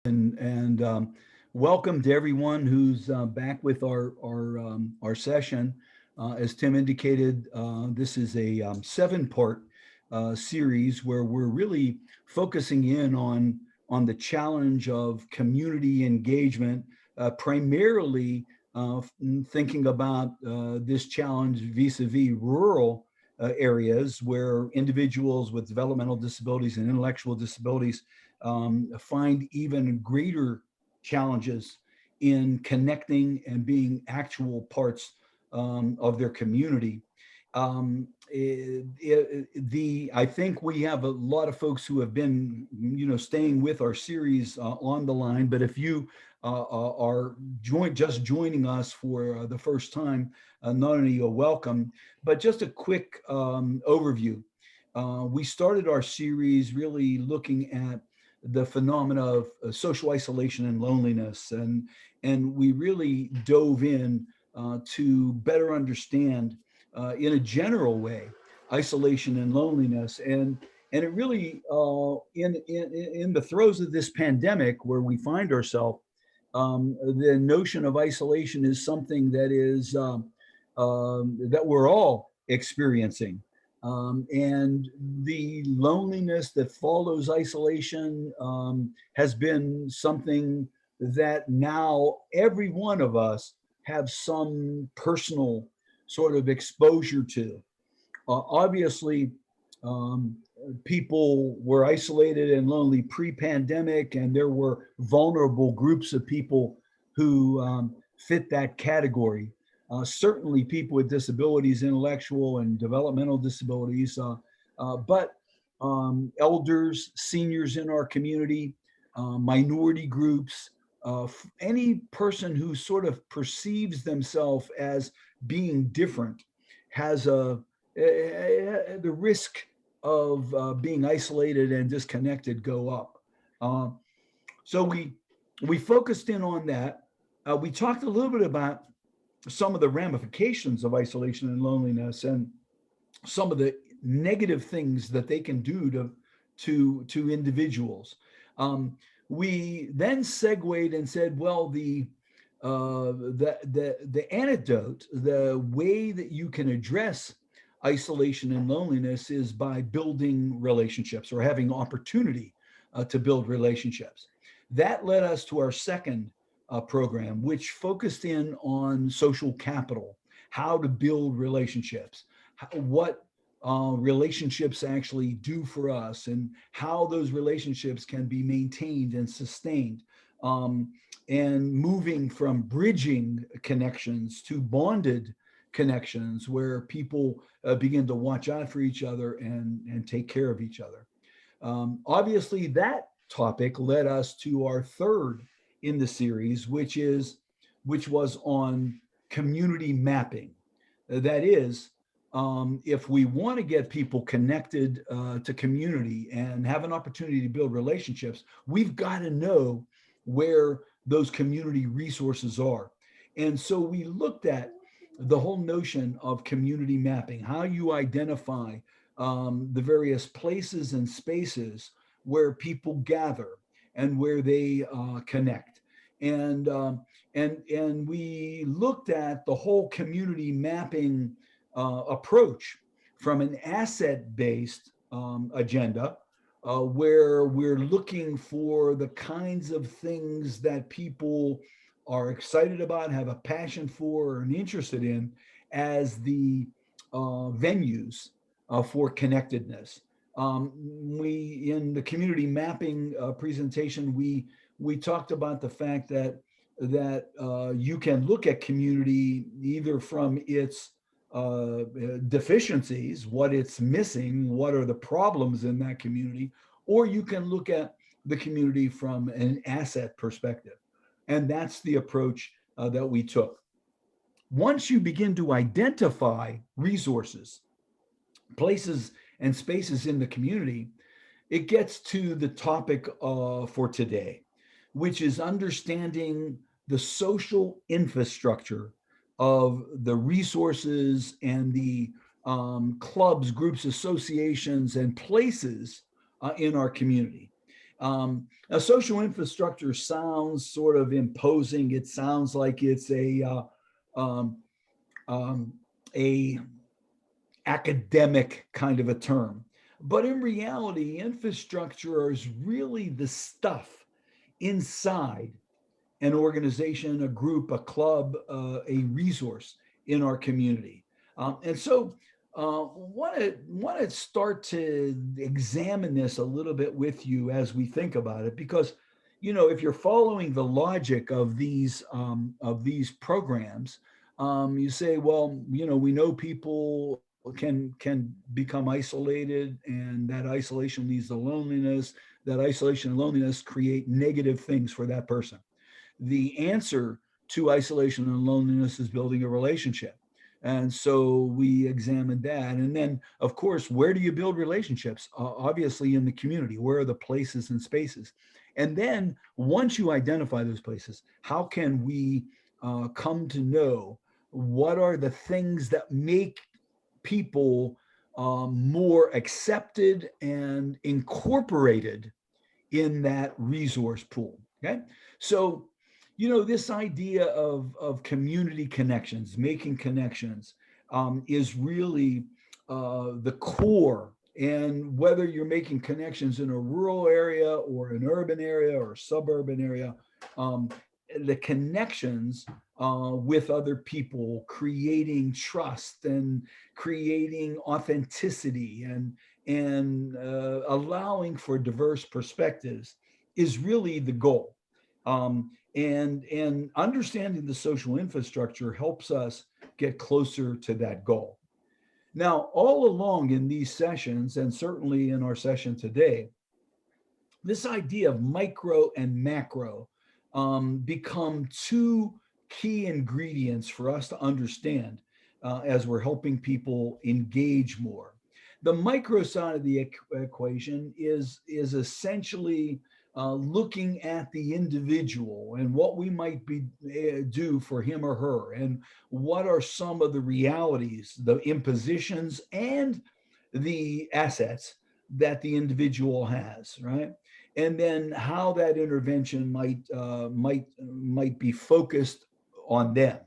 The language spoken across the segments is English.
and welcome to everyone who's back with our session. As Tim indicated, this is a seven-part series where we're really focusing in on the challenge of community engagement, primarily thinking about this challenge vis-a-vis rural areas where individuals with developmental disabilities and intellectual disabilities find even greater challenges in connecting and being actual parts of their community. I think we have a lot of folks who have been, staying with our series on the line. But if you are just joining us for the first time, not only a welcome, but just a quick overview. We started our series really looking at the phenomena of social isolation and loneliness, and we really dove in to better understand, in a general way, isolation and loneliness, and it really in the throes of this pandemic where we find ourselves, the notion of isolation is something that we're all experiencing. And the loneliness that follows isolation has been something that now every one of us have some personal sort of exposure to. Obviously, um, people were isolated and lonely pre-pandemic, and there were vulnerable groups of people who fit that category. Certainly, people with disabilities, intellectual and developmental disabilities, but elders, seniors in our community, minority groups, any person who sort of perceives themselves as being different has the risk of being isolated and disconnected go up. Uh, so we focused in on that. We talked a little bit about some of the ramifications of isolation and loneliness, and some of the negative things that they can do to individuals. We then segued and said, well, the antidote, the way that you can address isolation and loneliness is by building relationships or having opportunity to build relationships. That led us to our second program, which focused in on social capital, how to build relationships, what relationships actually do for us, and how those relationships can be maintained and sustained. And moving from bridging connections to bonded connections where people begin to watch out for each other and take care of each other. Obviously, that topic led us to our third in the series, which was on community mapping. That is, if we want to get people connected to community and have an opportunity to build relationships, we've got to know where those community resources are. And so we looked at the whole notion of community mapping, how you identify the various places and spaces where people gather and where they connect. And, and we looked at the whole community mapping approach from an asset-based agenda, where we're looking for the kinds of things that people are excited about, have a passion for, or an interested in, as the venues for connectedness. We in the community mapping presentation, we talked about the fact that you can look at community either from its deficiencies, what it's missing, what are the problems in that community, or you can look at the community from an asset perspective. And that's the approach that we took. Once you begin to identify resources, places, and spaces in the community, it gets to the topic for today, which is understanding the social infrastructure of the resources and the clubs, groups, associations, and places in our community. A social infrastructure sounds sort of imposing. It sounds like it's um, um, a academic kind of a term. But in reality, infrastructure is really the stuff inside an organization, a group, a club, a resource in our community. And so, want to start to examine this a little bit with you as we think about it, because if you're following the logic of these programs, you say, well, we know people can become isolated, and that isolation leads to loneliness. That isolation and loneliness create negative things for that person. The answer to isolation and loneliness is building a relationship. And so we examined that. And then, of course, where do you build relationships? Obviously, in the community. Where are the places and spaces? And then, once you identify those places, how can we come to know what are the things that make people more accepted and incorporated in that resource pool? Okay. So, this idea of community connections, making connections, is really the core. And whether you're making connections in a rural area or an urban area or suburban area, um, the connections with other people, creating trust and creating authenticity, and allowing for diverse perspectives is really the goal. And understanding the social infrastructure helps us get closer to that goal. Now, all along in these sessions, and certainly in our session today, this idea of micro and macro become two key ingredients for us to understand as we're helping people engage more. The micro side of the equation is essentially looking at the individual and what we might be do for him or her, and what are some of the realities, the impositions, and the assets that the individual has, right? And then how that intervention might be focused on them.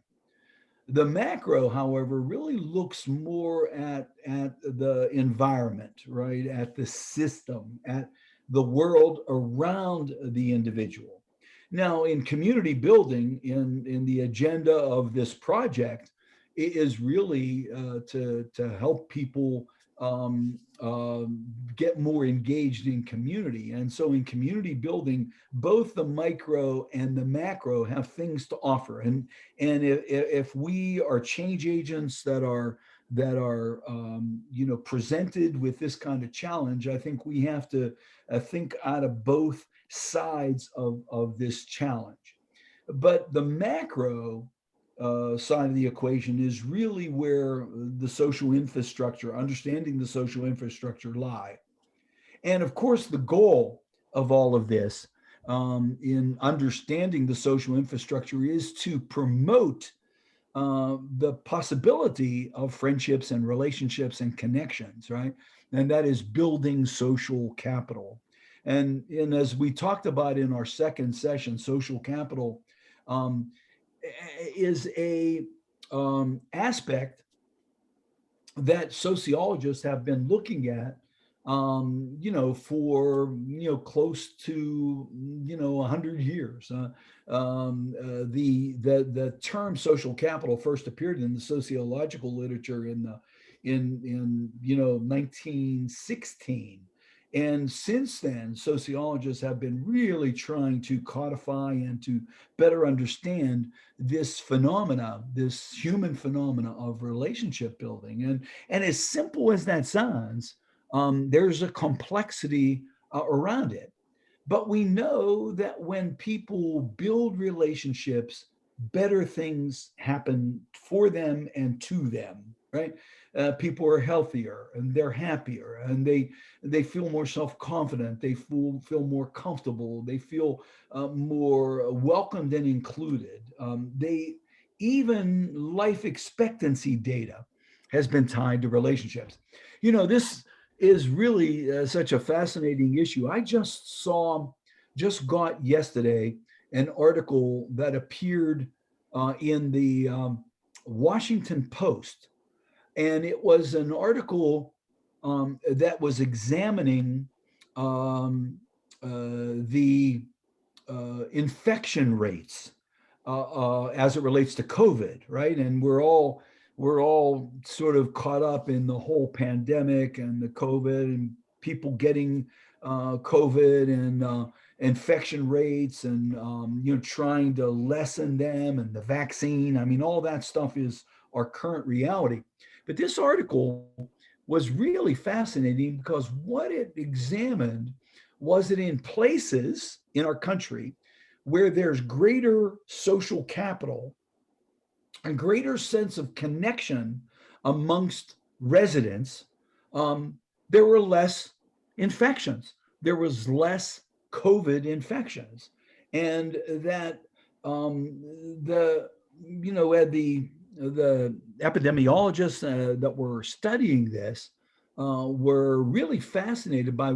The macro, however, really looks more at the environment, right? At the system, at the world around the individual. Now, in community building, in the agenda of this project, it is really to help people get more engaged in community. And so, in community building, both the micro and the macro have things to offer. And if we are change agents that are presented with this kind of challenge, I think we have to think out of both sides of this challenge. But the macro side of the equation is really where the social infrastructure, understanding the social infrastructure, lie. And of course, the goal of all of this, in understanding the social infrastructure, is to promote the possibility of friendships and relationships and connections, right? And that is building social capital. And as we talked about in our second session, social capital um, is a aspect that sociologists have been looking at, for close to 100 years. The term social capital first appeared in the sociological literature in 1916. And since then, sociologists have been really trying to codify and to better understand this phenomena, this human phenomena of relationship building. And as simple as that sounds, there's a complexity around it. But we know that when people build relationships, better things happen for them and to them, right? People are healthier and they're happier, and they feel more self-confident. They feel more comfortable. They feel more welcomed and included. They Even life expectancy data has been tied to relationships. This is really such a fascinating issue. I just got yesterday an article that appeared in the Washington Post, and it was an article that was examining um, the infection rates as it relates to COVID, right? And we're all sort of caught up in the whole pandemic and the COVID and people getting COVID and infection rates and trying to lessen them and the vaccine. I mean, all that stuff is our current reality. But this article was really fascinating because what it examined was that in places in our country where there's greater social capital and greater sense of connection amongst residents, um, there were less infections. There was less COVID infections, and that the the epidemiologists that were studying this were really fascinated by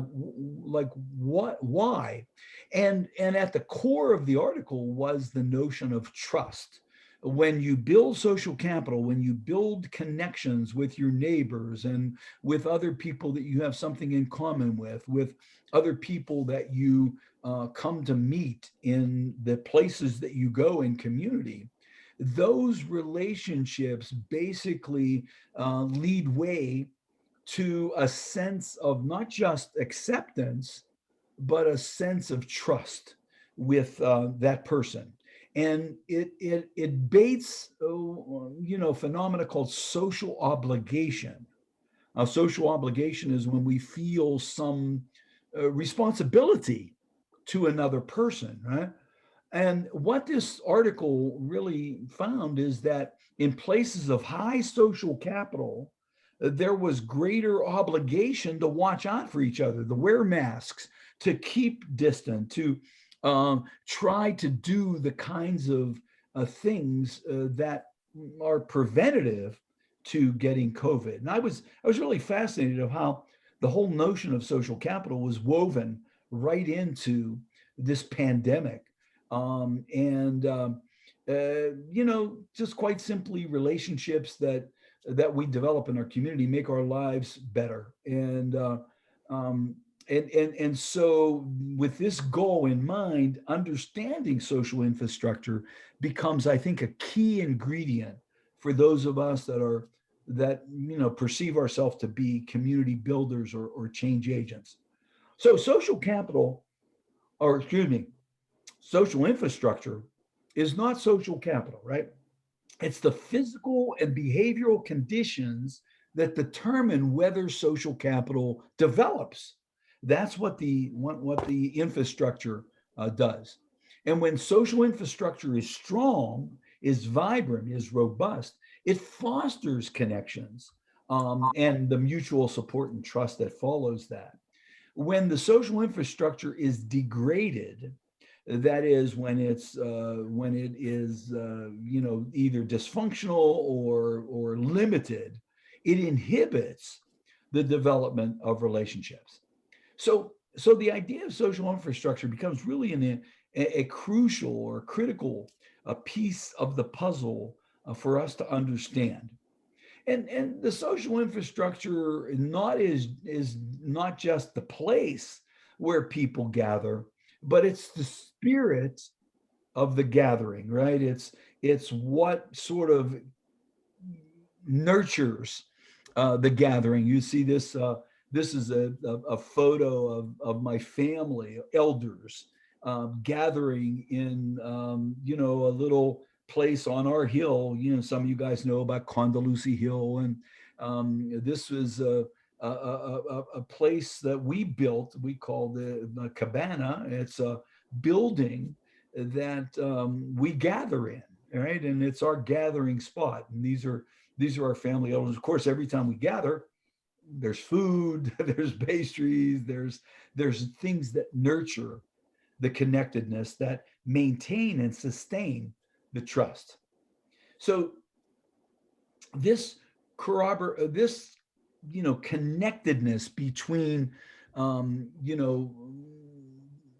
like what why, and at the core of the article was the notion of trust. When you build social capital, when you build connections with your neighbors and with other people that you have something in common with other people that you come to meet in the places that you go in community, those relationships basically lead way to a sense of not just acceptance, but a sense of trust with that person. And it baits phenomena called social obligation. Social obligation is when we feel some responsibility to another person, right? And what this article really found is that in places of high social capital, there was greater obligation to watch out for each other, to wear masks, to keep distant, to try to do the kinds of things that are preventative to getting COVID. And I was really fascinated of how the whole notion of social capital was woven right into this pandemic. And just quite simply, relationships that we develop in our community make our lives better. Um, and so, with this goal in mind, understanding social infrastructure becomes, I think, a key ingredient for those of us that perceive ourselves to be community builders or change agents. So, social capital, or excuse me, social infrastructure is not social capital, right? It's the physical and behavioral conditions that determine whether social capital develops. That's what the infrastructure does. And when social infrastructure is strong, is vibrant, is robust, it fosters connections and the mutual support and trust that follows that. When the social infrastructure is degraded, that is when it is either dysfunctional or limited, it inhibits the development of relationships. So the idea of social infrastructure becomes really a crucial or critical piece of the puzzle for us to understand. And the social infrastructure is not just the place where people gather, but it's the spirit of the gathering, right? It's what sort of nurtures the gathering. You see this. This is a photo of my family, elders, gathering in a little place on our hill. Some of you guys know about Condeluci Hill, and this was a place that we built. We call the cabana. It's a building that we gather in, right? And it's our gathering spot. And these are our family elders. Of course, every time we gather, there's food, there's pastries, there's things that nurture the connectedness, that maintain and sustain the trust. So this this connectedness between, you know,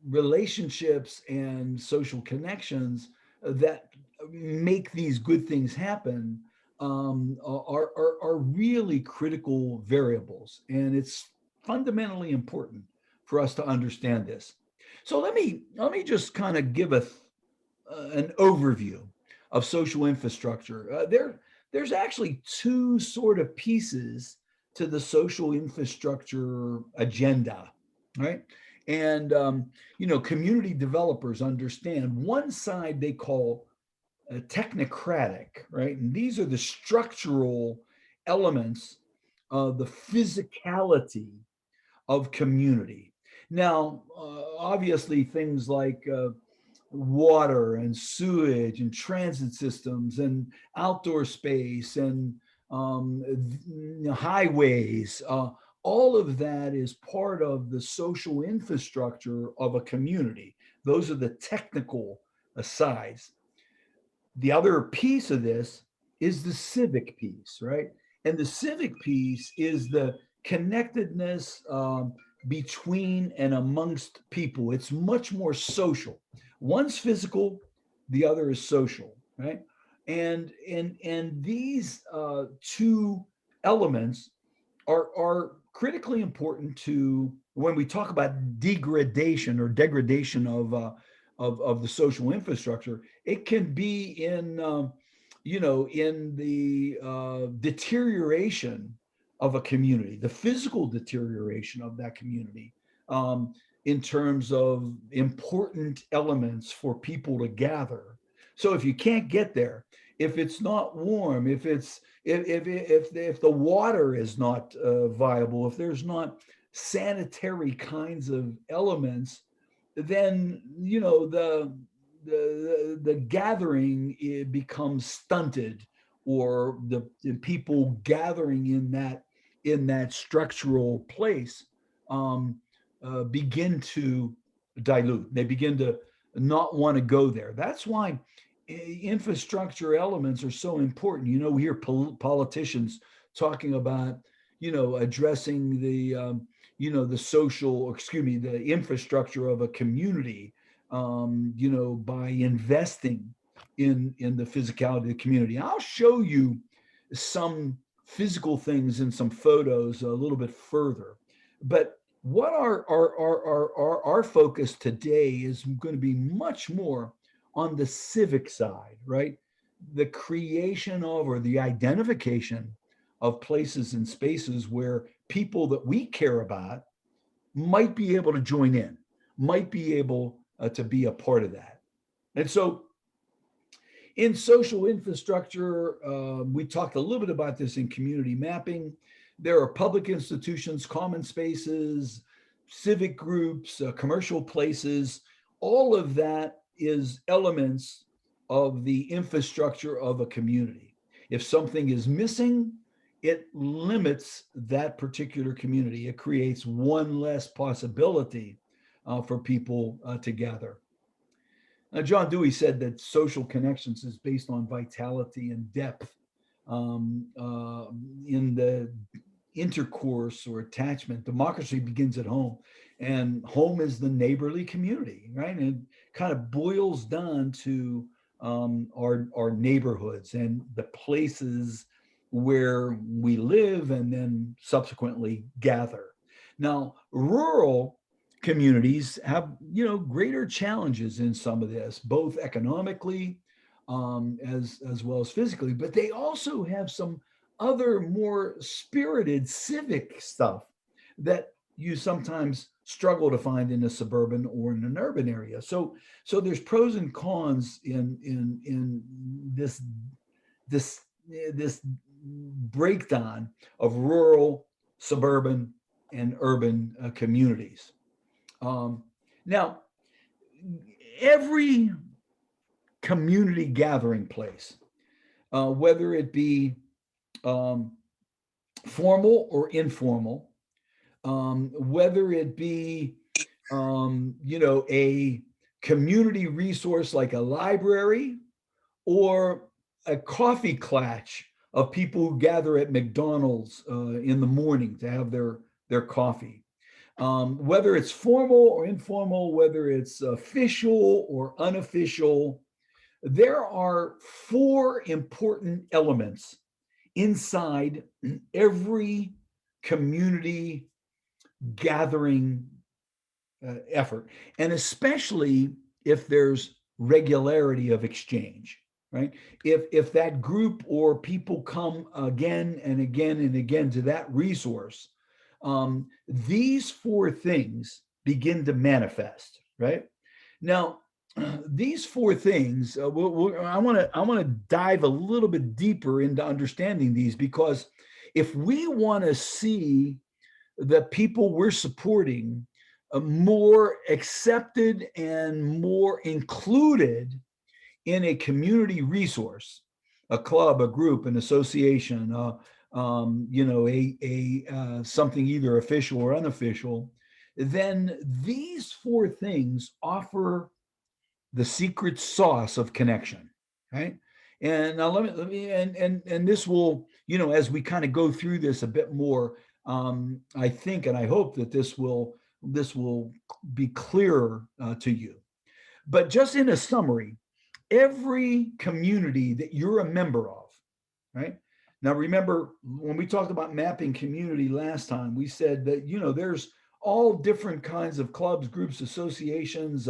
relationships and social connections that make these good things happen, are really critical variables. And it's fundamentally important for us to understand this. So let me just kind of give an overview of social infrastructure. There's actually two sort of pieces to the social infrastructure agenda, right? And community developers understand one side they call technocratic, right? And these are the structural elements of the physicality of community. Now, obviously, things like water and sewage and transit systems and outdoor space and highways. All of that is part of the social infrastructure of a community. Those are the technical sides. The other piece of this is the civic piece, right? And the civic piece is the connectedness between and amongst people. It's much more social. One's physical, the other is social, right? And these two elements are critically important to when we talk about degradation or degradation of the social infrastructure. It can be in in the deterioration of a community, the physical deterioration of that community, in terms of important elements for people to gather. So if you can't get there, if it's not warm, if the water is not viable, if there's not sanitary kinds of elements, then the gathering, it becomes stunted, or the people gathering in that structural place begin to dilute. They begin to not want to go there. That's why infrastructure elements are so important. We hear politicians talking about, addressing the social, or excuse me, the infrastructure of a community, by investing in the physicality of the community. I'll show you some physical things in some photos a little bit further. But what our focus today is going to be much more on the civic side, right? The creation of, or the identification of places and spaces where people that we care about might be able to join in, might be able to be a part of that. And so in social infrastructure, we talked a little bit about this in community mapping. There are public institutions, common spaces, civic groups, commercial places. All of that is elements of the infrastructure of a community. If something is missing, it limits that particular community. It creates one less possibility for people to gather. Now, John Dewey said that social connections is based on vitality and depth in the intercourse or attachment. Democracy begins at home, and home is the neighborly community, right? And it kind of boils down to our neighborhoods and the places where we live and then subsequently gather. Now, rural communities have greater challenges in some of this, both economically as well as physically, but they also have some other more spirited civic stuff that you sometimes struggle to find in a suburban or in an urban area. So there's pros and cons in this breakdown of rural, suburban, and urban communities. Now, every community gathering place, whether it be formal or informal, whether it be a community resource like a library or a coffee klatch of people who gather at McDonald's in the morning to have their coffee. Whether it's formal or informal, whether it's official or unofficial, there are four important elements inside every community gathering effort, and especially if there's regularity of exchange, right? If that group or people come again and again and again to that resource, these four things begin to manifest, right? Now, these four things, I want to dive a little bit deeper into understanding these, because if we want to see the people we're supporting more accepted and more included in a community resource, a club, a group, an association, a something either official or unofficial, then these four things offer the secret sauce of connection, right? And now let me and this will, as we kind of go through this a bit more, I think and I hope that this will be clearer to you. But just in a summary, every community that you're a member of, right? Now, remember when we talked about mapping community last time, we said that, there's all different kinds of clubs, groups, associations,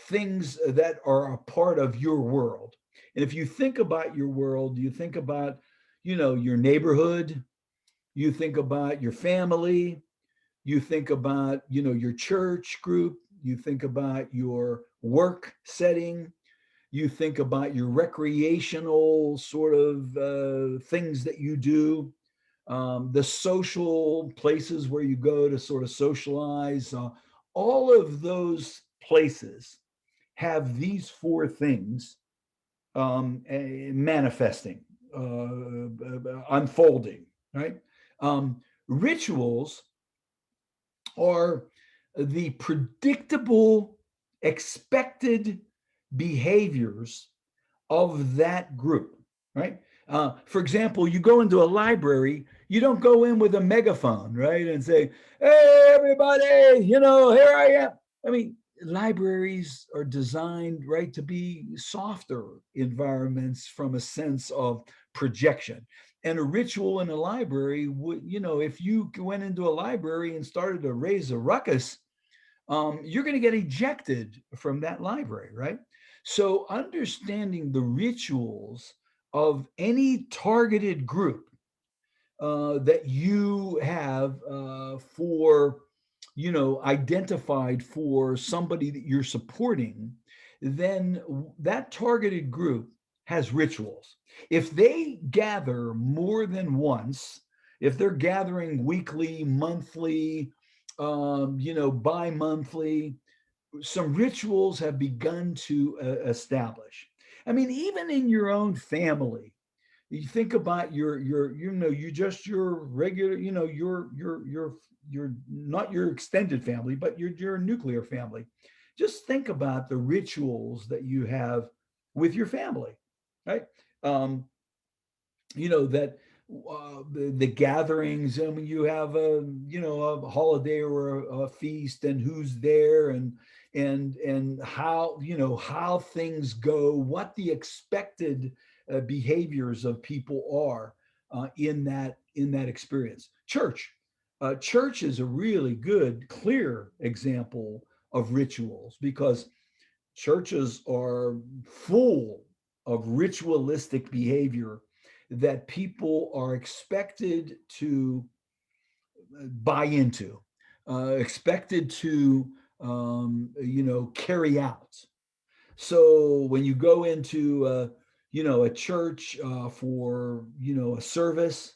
things that are a part of your world. And if you think about your world, you think about, your neighborhood, you think about your family, you think about, your church group, you think about your work setting, you think about your recreational sort of things that you do, the social places where you go to sort of socialize. All of those places have these four things manifesting, unfolding, right? Rituals are the predictable, expected behaviors of that group, right? For example, you go into a library, you don't go in with a megaphone, right? And say, hey, everybody, here I am. I mean, libraries are designed, right, to be softer environments from a sense of projection. And a ritual in a library would, if you went into a library and started to raise a ruckus, you're going to get ejected from that library, right? So, understanding the rituals of any targeted group that you have identified for somebody that you're supporting, then that targeted group has rituals. If they gather more than once, if they're gathering weekly, monthly, bi-monthly, some rituals have begun to establish. I mean, even in your own family, you think about your regular, your not your extended family, but your nuclear family. Just think about the rituals that you have with your family, right? Um, that the gatherings, and when you have a holiday or a feast, and who's there, and how things go, what the expected behaviors of people are in that experience. Church is a really good, clear example of rituals, because churches are full of ritualistic behavior that people are expected to buy into, expected to carry out. So when you go into a church for a service,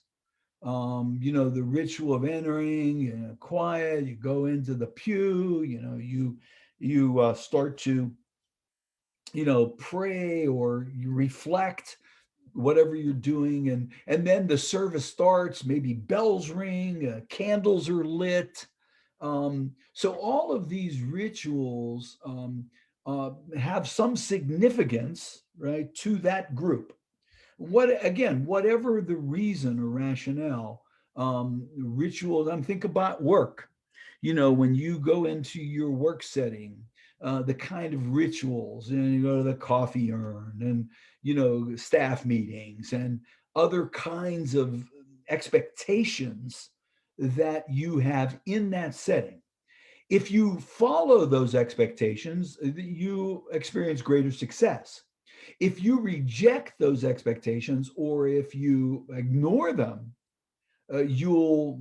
the ritual of entering quiet, you go into the pew, you start to pray, or you reflect whatever you're doing, and then the service starts, maybe bells ring, candles are lit. So all of these rituals have some significance, right, to that group. whatever the reason or rationale, rituals. I'm think about work. When you go into your work setting, the kind of rituals, and you go to the coffee urn, and staff meetings, and other kinds of expectations that you have in that setting. If you follow those expectations, you experience greater success. If you reject those expectations, or if you ignore them, you'll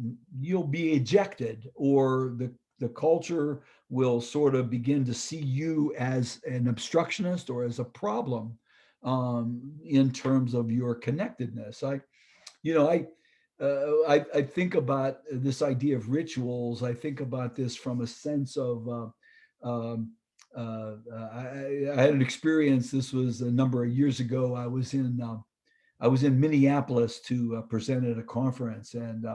be ejected, or the culture will sort of begin to see you as an obstructionist or as a problem, in terms of your connectedness. I think about this idea of rituals. I think about this from a sense of, I had an experience. This was a number of years ago. I was in Minneapolis to present at a conference, and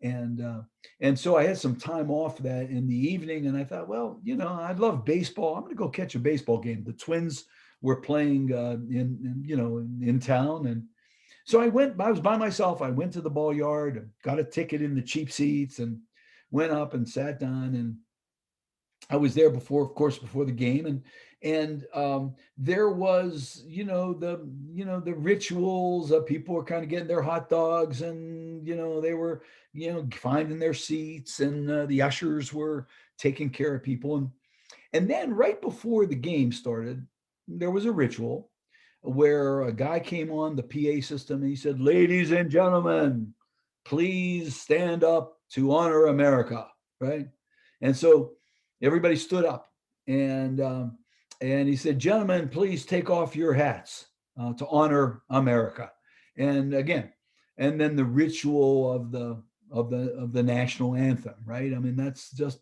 and so I had some time off that in the evening, and I thought, well, I love baseball. I'm going to go catch a baseball game. The Twins were playing, in town, and so I went. I was by myself. I went to the ball yard, and got a ticket in the cheap seats, and went up and sat down. And I was there before, of course, before the game, and there was, the rituals. People were kind of getting their hot dogs, and they were, finding their seats, and the ushers were taking care of people, and then right before the game started, there was a ritual where a guy came on the PA system, and he said, "Ladies and gentlemen, please stand up to honor America." Right, and so everybody stood up, and he said, "Gentlemen, please take off your hats to honor America." And again, and then the ritual of the national anthem. Right. I mean, that's just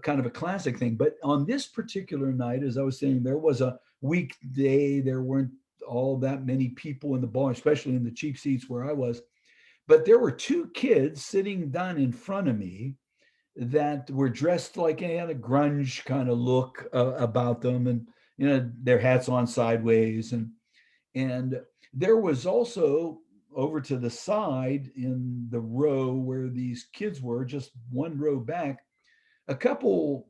kind of a classic thing. But on this particular night, as I was saying, there was a weekday. There weren't all that many people in the bar, especially in the cheap seats where I was. But there were two kids sitting down in front of me that were dressed like they had a grunge kind of look about them, and their hats on sideways, and there was also over to the side in the row where these kids were, just one row back, a couple,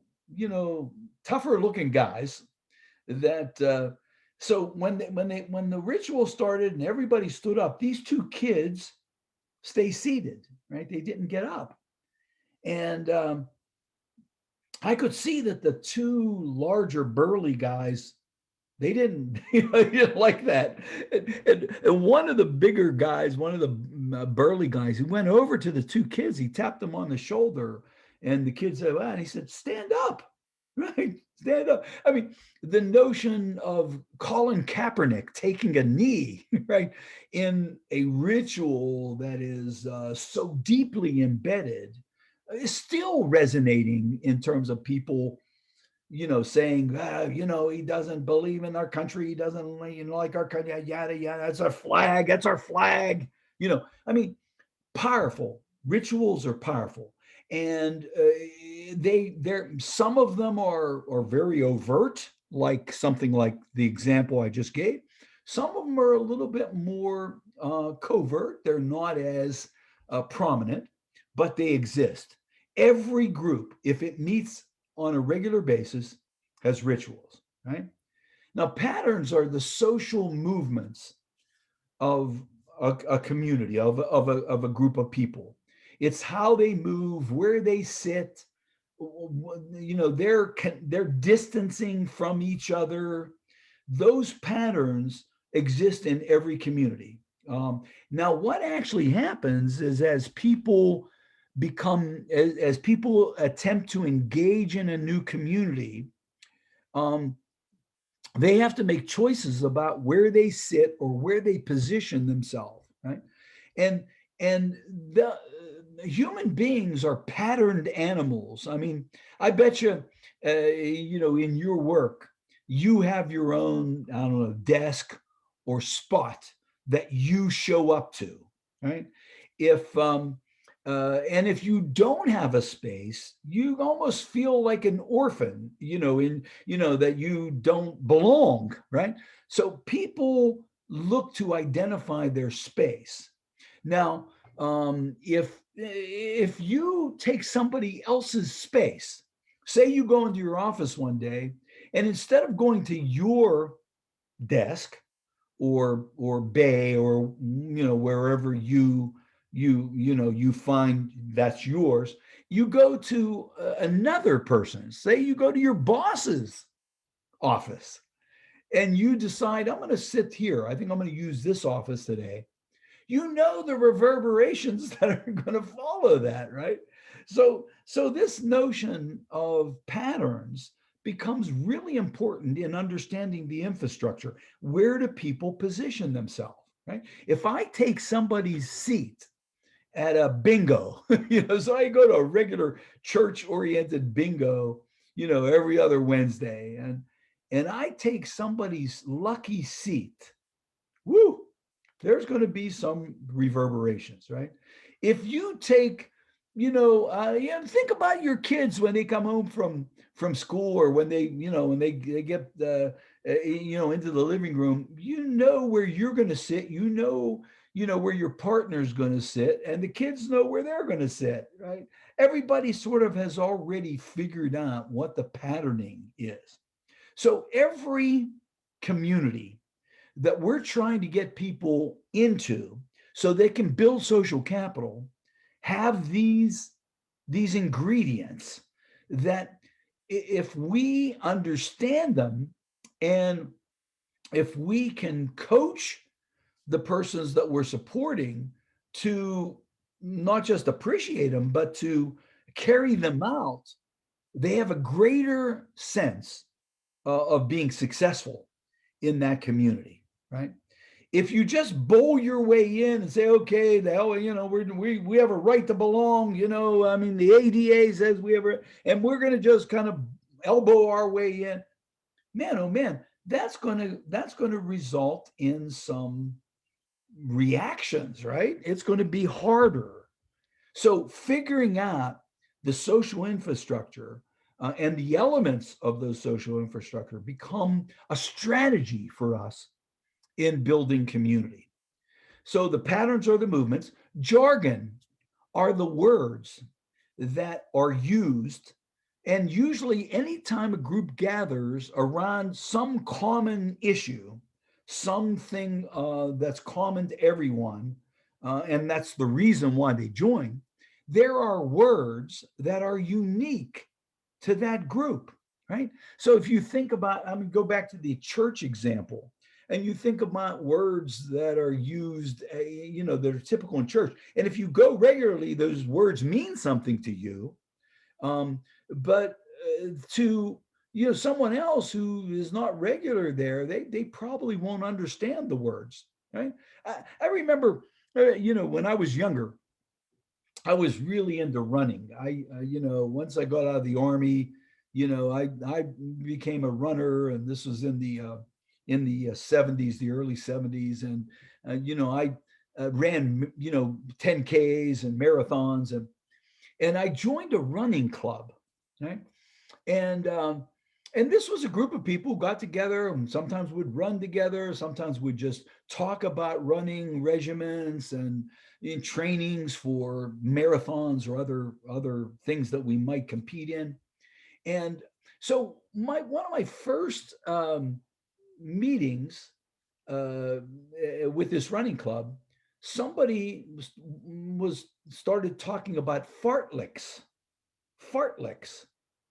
tougher looking guys that. So when the ritual started and everybody stood up, these two kids stay seated, right? They didn't get up, and I could see that the two larger burly guys, they didn't, they didn't like that. And one of the bigger guys, one of the burly guys, he went over to the two kids. He tapped them on the shoulder, and the kid said, "Wow," and he said, "Stand up." Right? Stand up. I mean, the notion of Colin Kaepernick taking a knee, right, in a ritual that is so deeply embedded, is still resonating in terms of people, saying, he doesn't believe in our country. He doesn't, like our country, yada, yada. That's our flag. That's our flag. I mean, powerful. Rituals are powerful. And they're some of them are very overt, like something like the example I just gave. Some of them are a little bit more covert. They're not as prominent, but they exist. Every group, if it meets on a regular basis, has rituals, right? Now, patterns are the social movements of a community, of a group of people. It's how they move, where they sit, they're distancing from each other. Those patterns exist in every community. Now, what actually happens is, as people attempt to engage in a new community, um, they have to make choices about where they sit or where they position themselves, right? And and the human beings are patterned animals. I mean, I bet you, in your work, you have your own, I don't know, desk or spot that you show up to, right? If and if you don't have a space, you almost feel like an orphan, that you don't belong, right? So people look to identify their space. Now, if you take somebody else's space, say you go into your office one day, and instead of going to your desk or bay, or wherever you find that's yours, you go to another person. Say you go to your boss's office, and you decide, I'm going to sit here. I think I'm going to use this office today. The reverberations that are going to follow that, right? So this notion of patterns becomes really important in understanding the infrastructure. Where do people position themselves, right? If I take somebody's seat at a bingo, so I go to a regular church-oriented bingo, every other Wednesday, and I take somebody's lucky seat, woo, there's going to be some reverberations, right? If you take, think about your kids when they come home from school, or when they get into the living room. Where you're going to sit. Where your partner's going to sit, and the kids know where they're going to sit, right? Everybody sort of has already figured out what the patterning is. So every community that we're trying to get people into so they can build social capital have these ingredients that, if we understand them, and if we can coach the persons that we're supporting to not just appreciate them, but to carry them out, they have a greater sense of being successful in that community, right? If you just bowl your way in and say, okay, the hell, we have a right to belong, I mean, the ADA says we have and we're going to just kind of elbow our way in, man, oh man, that's going to result in some reactions, right? It's going to be harder. So figuring out the social infrastructure and the elements of those social infrastructure become a strategy for us in building community. So the patterns are the movements. Jargon are the words that are used. And usually, anytime a group gathers around some common issue, something that's common to everyone, and that's the reason why they join, there are words that are unique to that group, right? So if you think about, go back to the church example, and you think about words that are used, that are typical in church. And if you go regularly, those words mean something to you. But to someone else who is not regular there, they probably won't understand the words, right? I remember, when I was younger, I was really into running. Once I got out of the army, I became a runner, and this was in the 70s, the early 70s, and I ran 10Ks and marathons, and I joined a running club, right? And this was a group of people who got together and sometimes would run together, sometimes would just talk about running regimens and in trainings for marathons or other things that we might compete in. And so one of my first meetings with this running club, somebody was started talking about fartleks.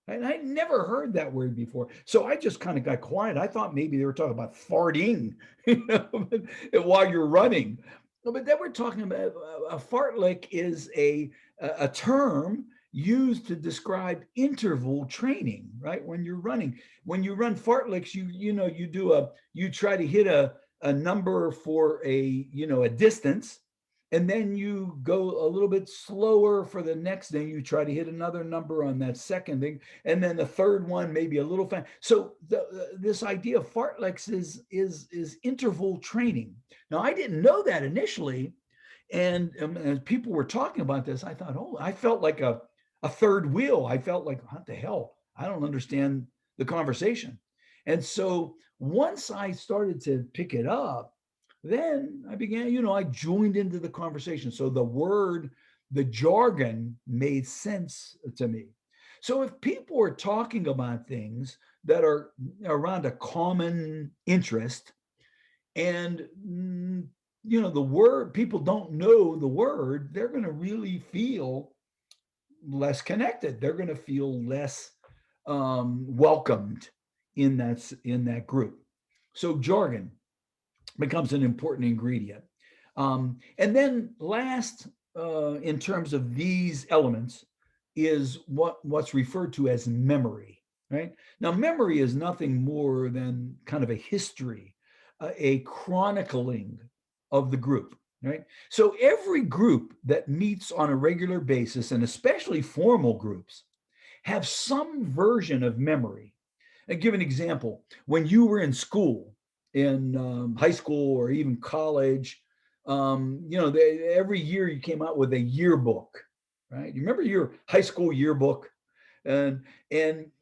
And I never heard that word before. So I just kind of got quiet. I thought maybe they were talking about farting, while you're running. But then we're talking about a fartlek is a term used to describe interval training, right? When you're running, when you run fartleks, you try to hit a number for a distance, and then you go a little bit slower for the next thing. You try to hit another number on that second thing, and then the third one maybe a little fast. So this idea of fartleks is interval training. Now, I didn't know that initially, and as people were talking about this, I thought, oh, I felt like a third wheel. I felt like, what the hell? I don't understand the conversation. And so once I started to pick it up, Then I began, I joined into the conversation. So the jargon made sense to me. So if people are talking about things that are around a common interest, and the word, people don't know the word, they're going to really feel less connected. They're going to feel less welcomed in that group. So jargon becomes an important ingredient. And then last, in terms of these elements, is what's referred to as memory. Right now, memory is nothing more than kind of a history, a chronicling of the group. Right. So every group that meets on a regular basis, and especially formal groups, have some version of memory. I'll give an example. When you were in school, in high school or even college, every year you came out with a yearbook, right? You remember your high school yearbook, and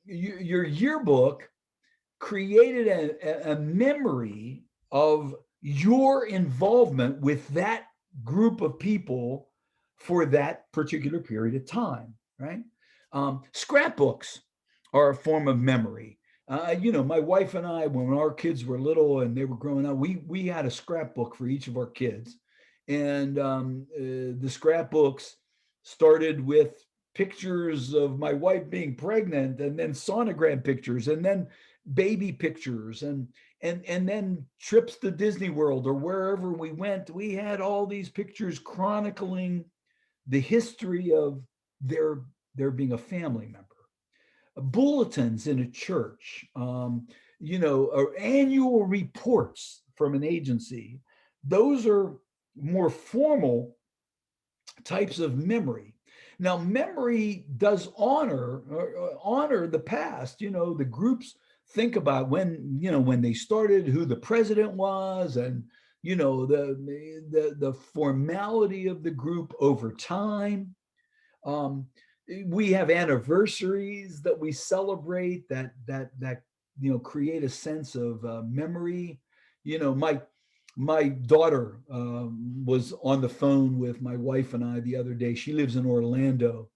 your yearbook created a memory of your involvement with that group of people for that particular period of time, right? Scrapbooks are a form of memory. My wife and I, when our kids were little and they were growing up, we had a scrapbook for each of our kids, and the scrapbooks started with pictures of my wife being pregnant, and then sonogram pictures, and then baby pictures, and then trips to Disney World or wherever we went. We had all these pictures chronicling the history of their being a family member. Bulletins in a church, or annual reports from an agency. Those are more formal types of memory. Now, memory does honor the past. The groups think about when they started, who the president was, and the formality of the group over time. Um, we have anniversaries that we celebrate that create a sense of memory. My daughter was on the phone with my wife and I the other day. She lives in Orlando,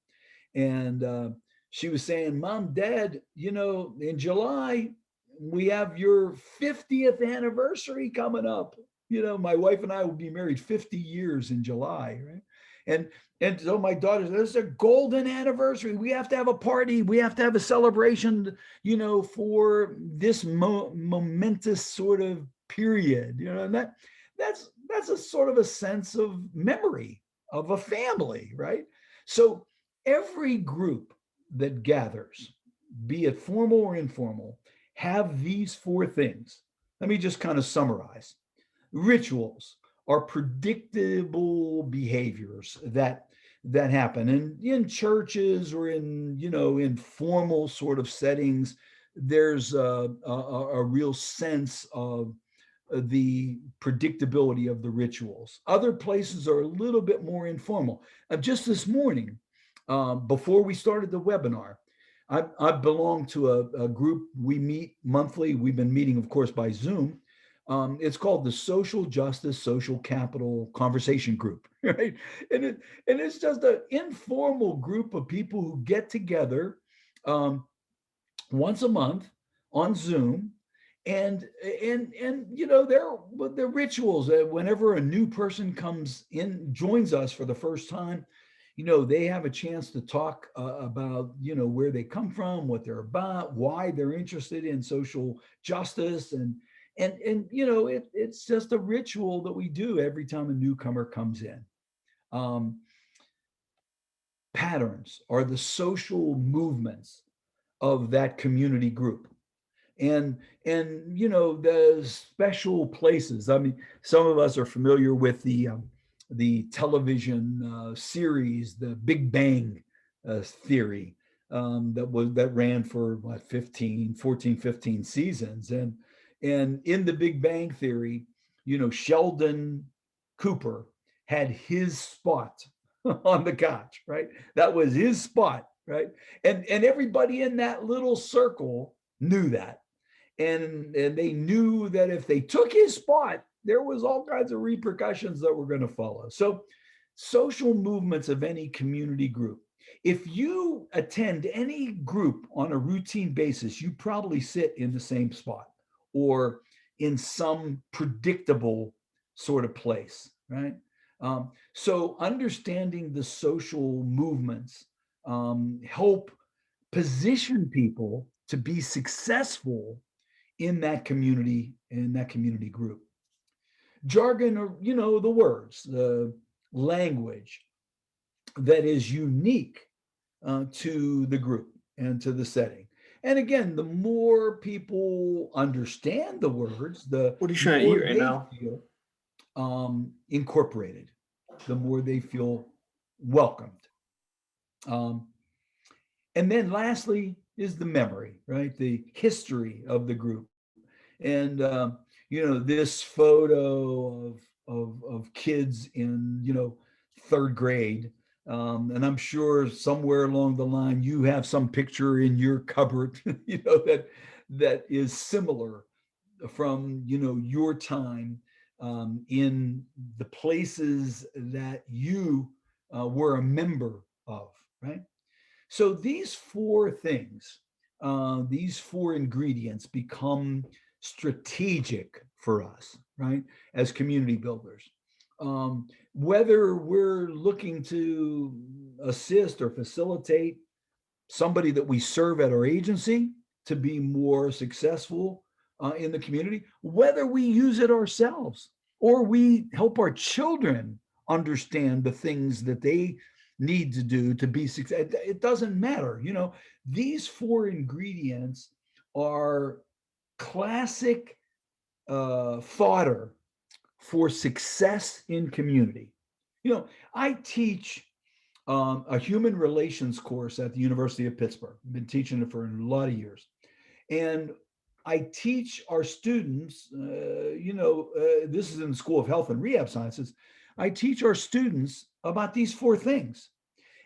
and she was saying, "Mom, Dad, in July we have your 50th anniversary coming up. My wife and I will be married 50 years in July, right?" And and so my daughter said, "This is a golden anniversary. We have to have a party. We have to have a celebration, for this momentous sort of period." And that's a sort of a sense of memory of a family, right? So every group that gathers, be it formal or informal, have these four things. Let me just kind of summarize. Rituals are predictable behaviors that happen, and in churches or in formal sort of settings. There's a real sense of the predictability of the rituals. Other places are a little bit more informal. Just this morning, before we started the webinar, I belong to a group. We meet monthly. We've been meeting, of course, by Zoom. It's called the Social Justice Social Capital Conversation Group, right? And it's just an informal group of people who get together um, once a month on Zoom, and their rituals. Whenever a new person comes in, joins us for the first time, they have a chance to talk about where they come from, what they're about, why they're interested in social justice, and it's just a ritual that we do every time a newcomer comes in. Um, Patterns are the social movements of that community group, and the special places. I mean, some of us are familiar with the television series, the Big Bang theory, that ran for what, 15 seasons. And in the Big Bang theory, Sheldon Cooper had his spot on the couch, right? That was his spot, right? And everybody in that little circle knew that. and they knew that if they took his spot, there was all kinds of repercussions that were going to follow. So social movements of any community group, if you attend any group on a routine basis, you probably sit in the same spot or in some predictable sort of place, right? So understanding the social movements help position people to be successful in that community group. Jargon, or the words, the language that is unique to the group and to the setting. And again, the more people understand the words, the What are you trying to more eat right they now? feel incorporated, the more they feel welcomed. Um, and then lastly is the memory, right? The history of the group. And this photo of kids in third grade, and I'm sure somewhere along the line you have some picture in your cupboard, that is similar from your time in the places that you were a member of, right? So these four things, these four ingredients become strategic for us, right, as community builders. Whether we're looking to assist or facilitate somebody that we serve at our agency to be more successful in the community, whether we use it ourselves or we help our children understand the things that they need to do to be successful. It doesn't matter. These four ingredients are classic fodder for success in community. I teach a human relations course at the University of Pittsburgh. I've been teaching it for a lot of years. And I teach our students, this is in the School of Health and Rehab Sciences. I teach our students about these four things.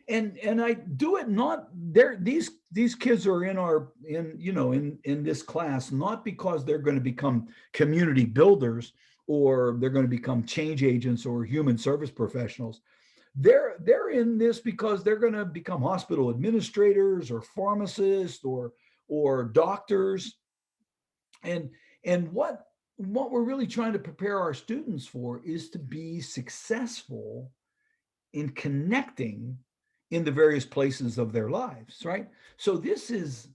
And I do it not there. These kids are in this class, not because they're going to become community builders or they're going to become change agents or human service professionals. They're in this because they're going to become hospital administrators or pharmacists or doctors. And what we're really trying to prepare our students for is to be successful in connecting in the various places of their lives, right? So this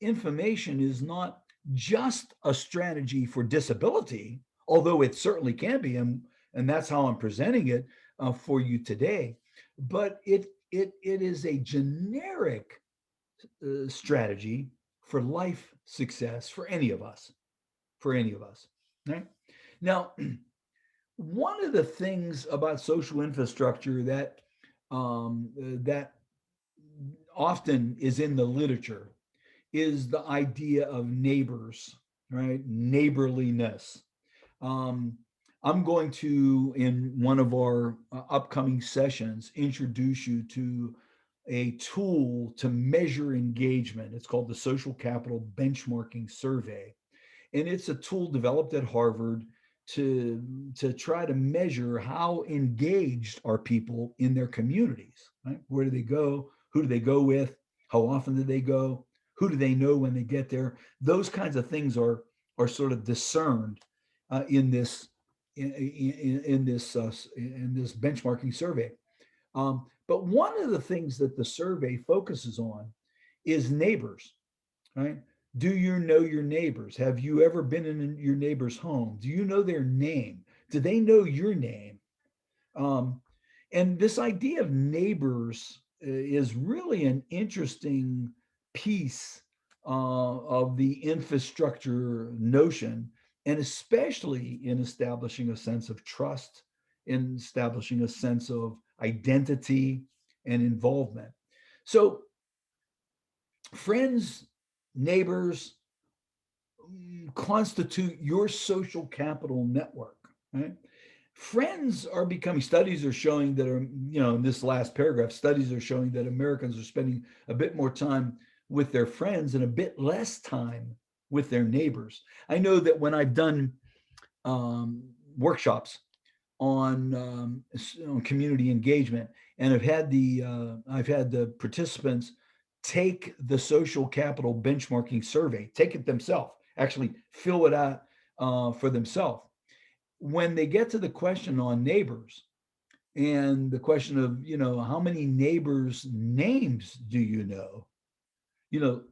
information is not just a strategy for disability, although it certainly can be, and that's how I'm presenting it for you today. But it is a generic strategy for life success for any of us, right? Now, one of the things about social infrastructure that often is in the literature is the idea of neighbors, right? Neighborliness. Um, I'm going to, in one of our upcoming sessions, introduce you to a tool to measure engagement. It's called the Social Capital Benchmarking Survey. And it's a tool developed at Harvard to try to measure how engaged are people in their communities, right? Where do they go? Who do they go with? How often do they go? Who do they know when they get there? Those kinds of things are sort of discerned in this in this benchmarking survey. But one of the things that the survey focuses on is neighbors, right? Do you know your neighbors? Have you ever been in your neighbor's home? Do you know their name? Do they know your name? Um, and this idea of neighbors is really an interesting piece of the infrastructure notion, and especially in establishing a sense of trust, in establishing a sense of identity and involvement. So, friends, neighbors constitute your social capital network, right? Friends are becoming, studies are showing that are, in this last paragraph, studies are showing that Americans are spending a bit more time with their friends and a bit less time with their neighbors. I know that when I've done workshops on community engagement, and I've had the participants take the social capital benchmarking survey, take it themselves, actually fill it out for themselves. When they get to the question on neighbors, and the question of, how many neighbors' names do you know? you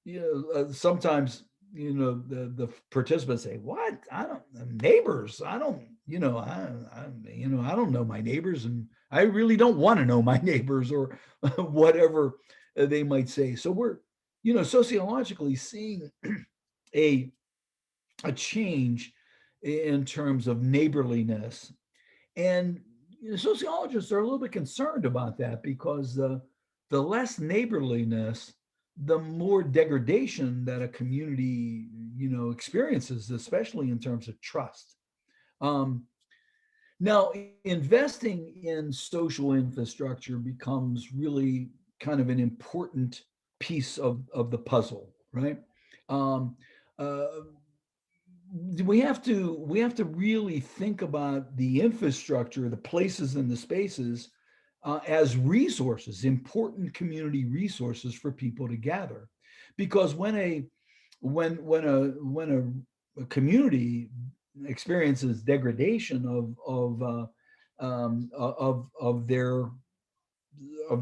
know, sometimes, the participants say, "What? I don't neighbors. I don't, I don't know my neighbors, and I really don't want to know my neighbors," or whatever they might say. So we're, sociologically seeing a a change in terms of neighborliness. And sociologists are a little bit concerned about that, because the less neighborliness, the more degradation that a community, experiences, especially in terms of trust. Um, Now, investing in social infrastructure becomes really kind of an important piece of the puzzle, right? Um, uh, we have to really think about the infrastructure, the places and the spaces, as resources, important community resources for people to gather. Because when a community experiences degradation of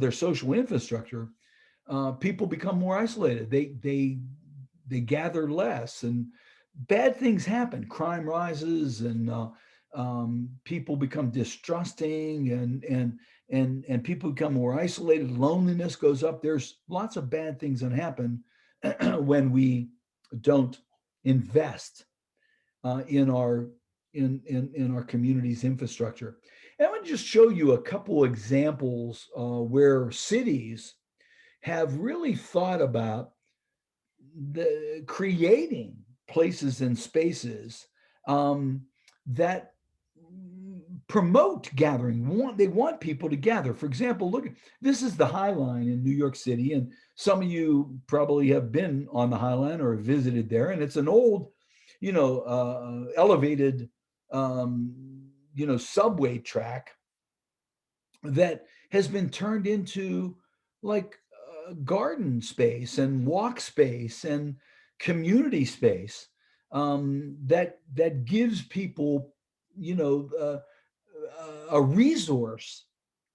their social infrastructure, people become more isolated. They gather less, and bad things happen. Crime rises, and people become distrusting, and people become more isolated. Loneliness goes up. There's lots of bad things that happen when we don't invest in our community's infrastructure. And I want to just show you a couple examples where cities have really thought about the creating places and spaces um, that promote gathering. They want people to gather. For example, look, this is the High Line in New York City, and some of you probably have been on the High Line or visited there. And it's an old, elevated, subway track that has been turned into, like, garden space and walk space and community space, that gives people, a resource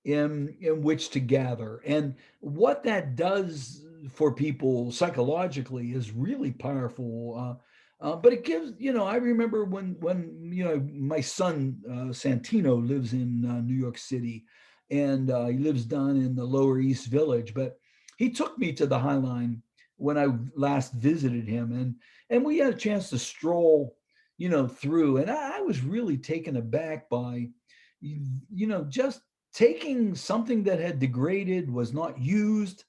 in which to gather. And what that does for people psychologically is really powerful. But it gives, I remember when my son Santino lives in New York City, and he lives down in the Lower East Village. But he took me to the High Line when I last visited him, and we had a chance to stroll, through, and I was really taken aback by, just taking something that had degraded, was not used,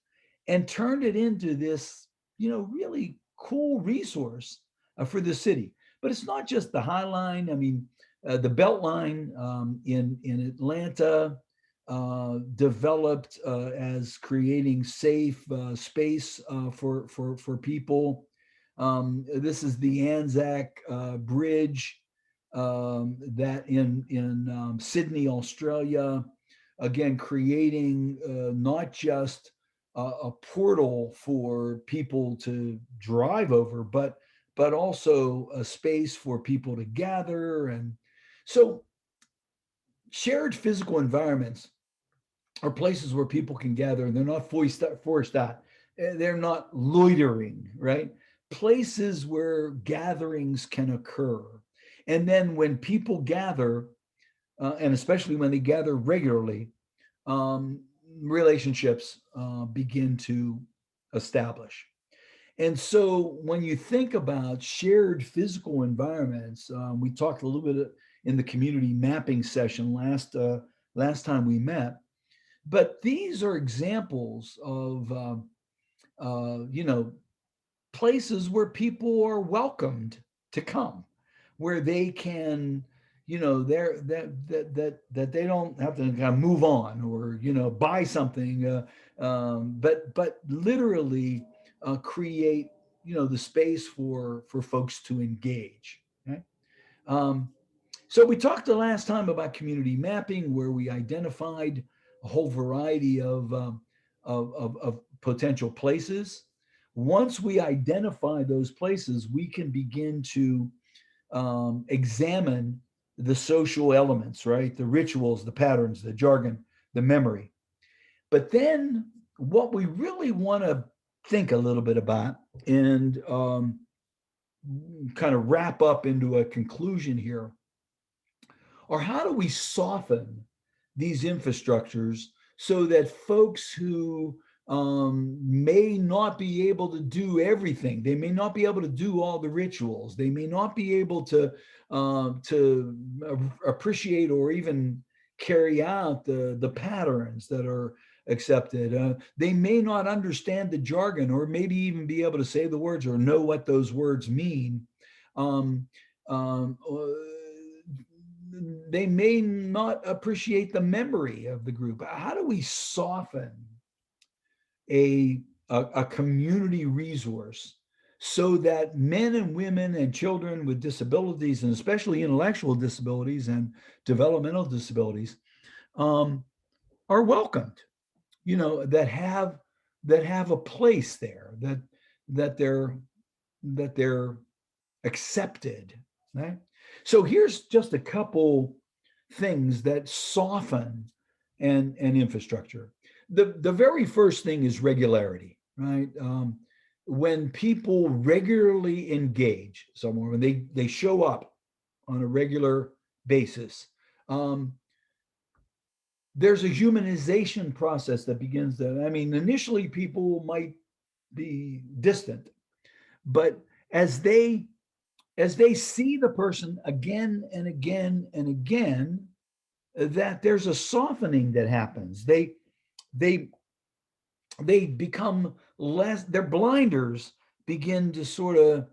and turned it into this, really cool resource for the city. But it's not just the High Line. I mean, the Beltline in Atlanta developed as creating safe space for people. This is the Anzac Bridge, that in Sydney, Australia, again creating not just a portal for people to drive over, but also a space for people to gather. And so shared physical environments are places where people can gather, and they're not forced out. They're not loitering, right? Places where gatherings can occur. And then when people gather, and especially when they gather regularly, um, relationships begin to establish. And so when you think about shared physical environments, we talked a little bit in the community mapping session last time we met. But these are examples of places where people are welcomed to come, where they can, they're that they don't have to kind of move on, or buy something, but literally create the space for folks to engage. Right? Um, so we talked the last time about community mapping, where we identified a whole variety of potential places. Once we identify those places, we can begin to examine the social elements, right? The rituals, the patterns, the jargon, the memory. But then what we really want to think a little bit about and kind of wrap up into a conclusion here, or how do we soften these infrastructures so that folks who may not be able to do everything, they may not be able to do all the rituals, they may not be able to appreciate or even carry out the patterns that are accepted. They may not understand the jargon, or maybe even be able to say the words or know what those words mean. Um, um, uh, they may not appreciate the memory of the group. How do we soften a community resource so that men and women and children with disabilities, and especially intellectual disabilities and developmental disabilities, um, are welcomed? That have a place there, that they're that they're accepted, right? So here's just a couple things that soften an infrastructure. The very first thing is regularity, right? When people regularly engage somewhere, when they show up on a regular basis, um, there's a humanization process that begins there. I mean, initially people might be distant, but as they as they see the person again and again and again, that there's a softening that happens. They they become less. Their blinders begin to sort of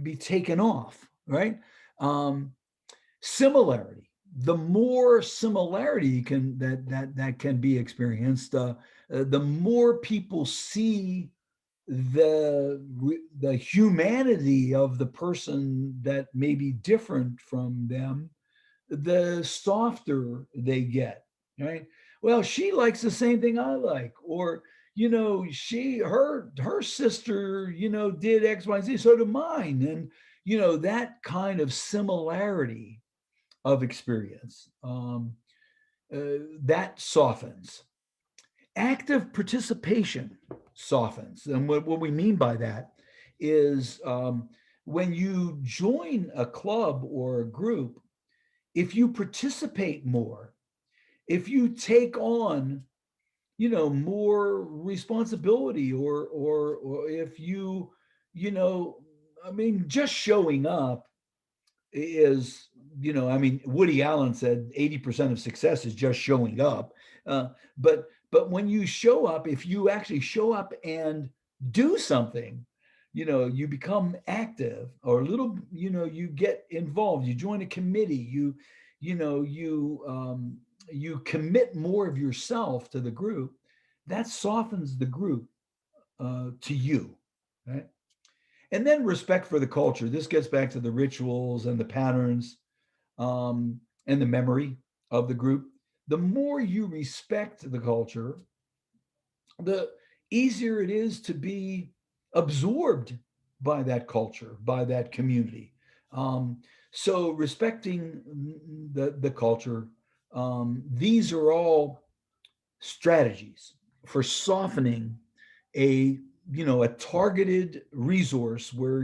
be taken off, right? Um, Similarity. The more similarity that can be experienced, the more people see the humanity of the person that may be different from them, the softer they get, right? Well, she likes the same thing I like, or her sister, did X, Y, Z, so do mine, and that kind of similarity of experience, that softens. Active participation softens. And what we mean by that is, when you join a club or a group, if you participate more, if you take on, more responsibility, or if I mean, just showing up is, I mean, Woody Allen said 80% of success is just showing up. Uh, but when you show up, if you actually show up and do something, you become active, or a little, you get involved, you join a committee, you commit more of yourself to the group, that softens the group to you, right? And then respect for the culture. This gets back to the rituals and the patterns, and the memory of the group. The more you respect the culture, the easier it is to be absorbed by that culture, by that community. Um, so respecting the culture, these are all strategies for softening a a targeted resource where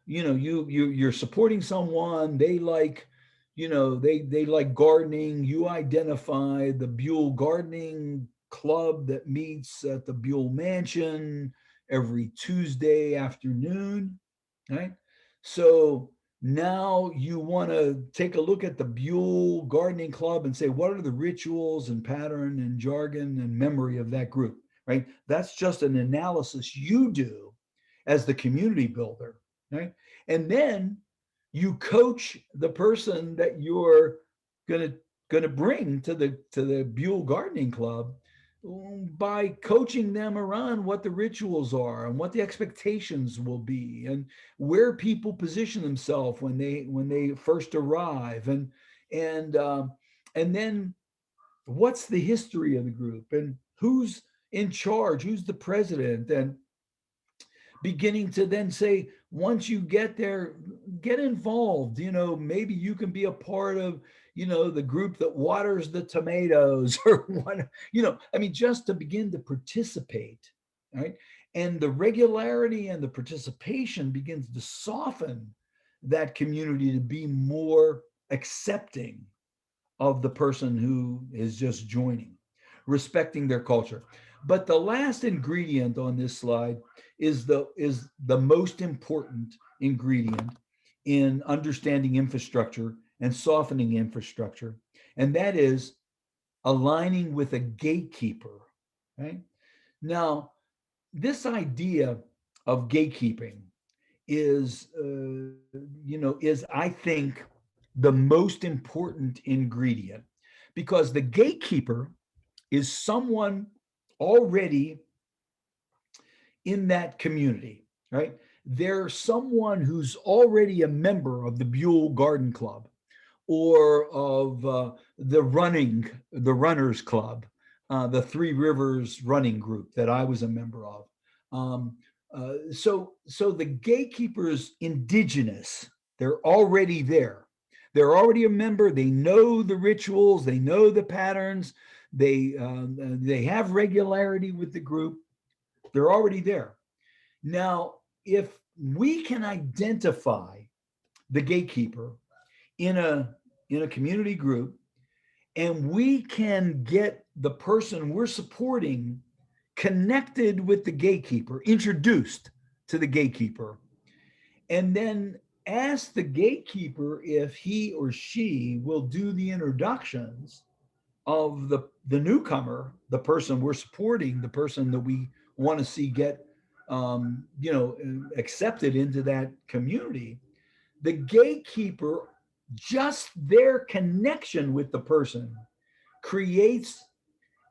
you're supporting someone. They like, they like gardening. You identify the Buell Gardening Club that meets at the Buell Mansion every Tuesday afternoon, right? So now you want to take a look at the Buell Gardening Club and say, what are the rituals and pattern and jargon and memory of that group, right? That's just an analysis you do as the community builder, right? And then you coach the person that you're gonna bring to the Buell Gardening Club by coaching them around what the rituals are and what the expectations will be and where people position themselves when they first arrive and and then what's the history of the group and who's in charge, who's the president, and beginning to then say, once you get there, get involved. Maybe you can be a part of, the group that waters the tomatoes or what, I mean, just to begin to participate, right? And the regularity and the participation begins to soften that community to be more accepting of the person who is just joining, respecting their culture. But the last ingredient on this slide is the most important ingredient in understanding infrastructure and softening infrastructure, and that is aligning with a gatekeeper. Right now, this idea of gatekeeping is I think the most important ingredient, because the gatekeeper is someone already in that community, right? They're someone who's already a member of the Buell Garden Club or of the Runners Club, the Three Rivers Running Group that I was a member of. So the gatekeepers indigenous, they're already there. They're already a member. They know the rituals. They know the patterns. They have regularity with the group. They're already there. Now, if we can identify the gatekeeper in a community group, and we can get the person we're supporting connected with the gatekeeper, introduced to the gatekeeper, and then ask the gatekeeper if he or she will do the introductions of the newcomer, the person we're supporting, the person that we want to see get accepted into that community. The gatekeeper, just their connection with the person, creates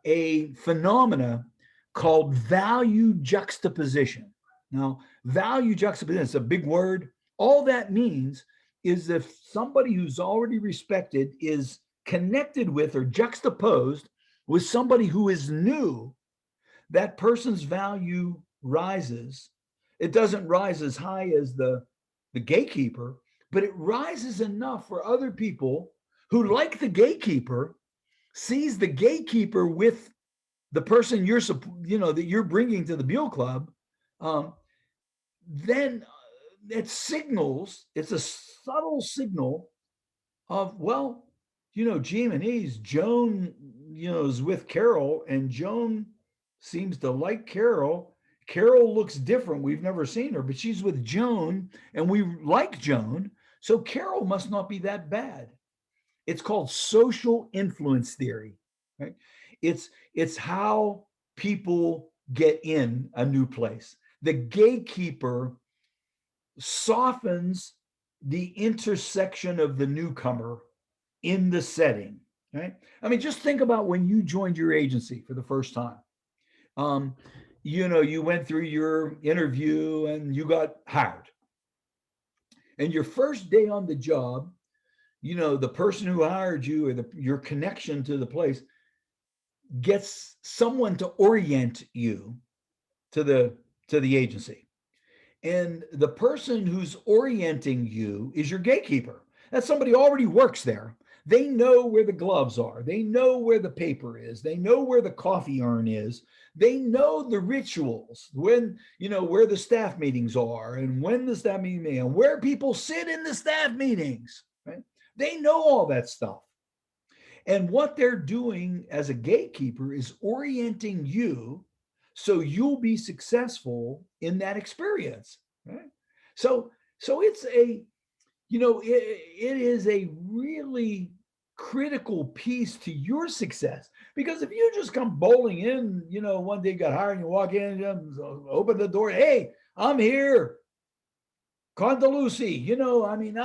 a phenomena called value juxtaposition. Now, value juxtaposition is a big word. All that means is if somebody who's already respected is connected with or juxtaposed with somebody who is new, that person's value rises. It doesn't rise as high as the gatekeeper, but it rises enough for other people who, like the gatekeeper, sees the gatekeeper with the person that you're bringing to the Buell Club. um, then it signals, it's a subtle signal of, well, Gee and Joan, is with Carol, and Joan seems to like Carol. Carol looks different. We've never seen her, but she's with Joan, and we like Joan. So Carol must not be that bad. It's called social influence theory, right? It's how people get in a new place. The gatekeeper softens the intersection of the newcomer in the setting, right? I mean, just think about when you joined your agency for the first time. Um, you went through your interview and you got hired. And your first day on the job, the person who hired you or your connection to the place gets someone to orient you to the agency. And the person who's orienting you is your gatekeeper. That's somebody who already works there. They know where the gloves are. They know where the paper is. They know where the coffee urn is. They know the rituals, when, where the staff meetings are and when the staff meeting and where people sit in the staff meetings, right? They know all that stuff. And what they're doing as a gatekeeper is orienting you so you'll be successful in that experience. Right? So it's it is a really critical piece to your success, because if you just come bowling in, one day you got hired and you walk in, open the door, hey, I'm here, Condeluci, I mean,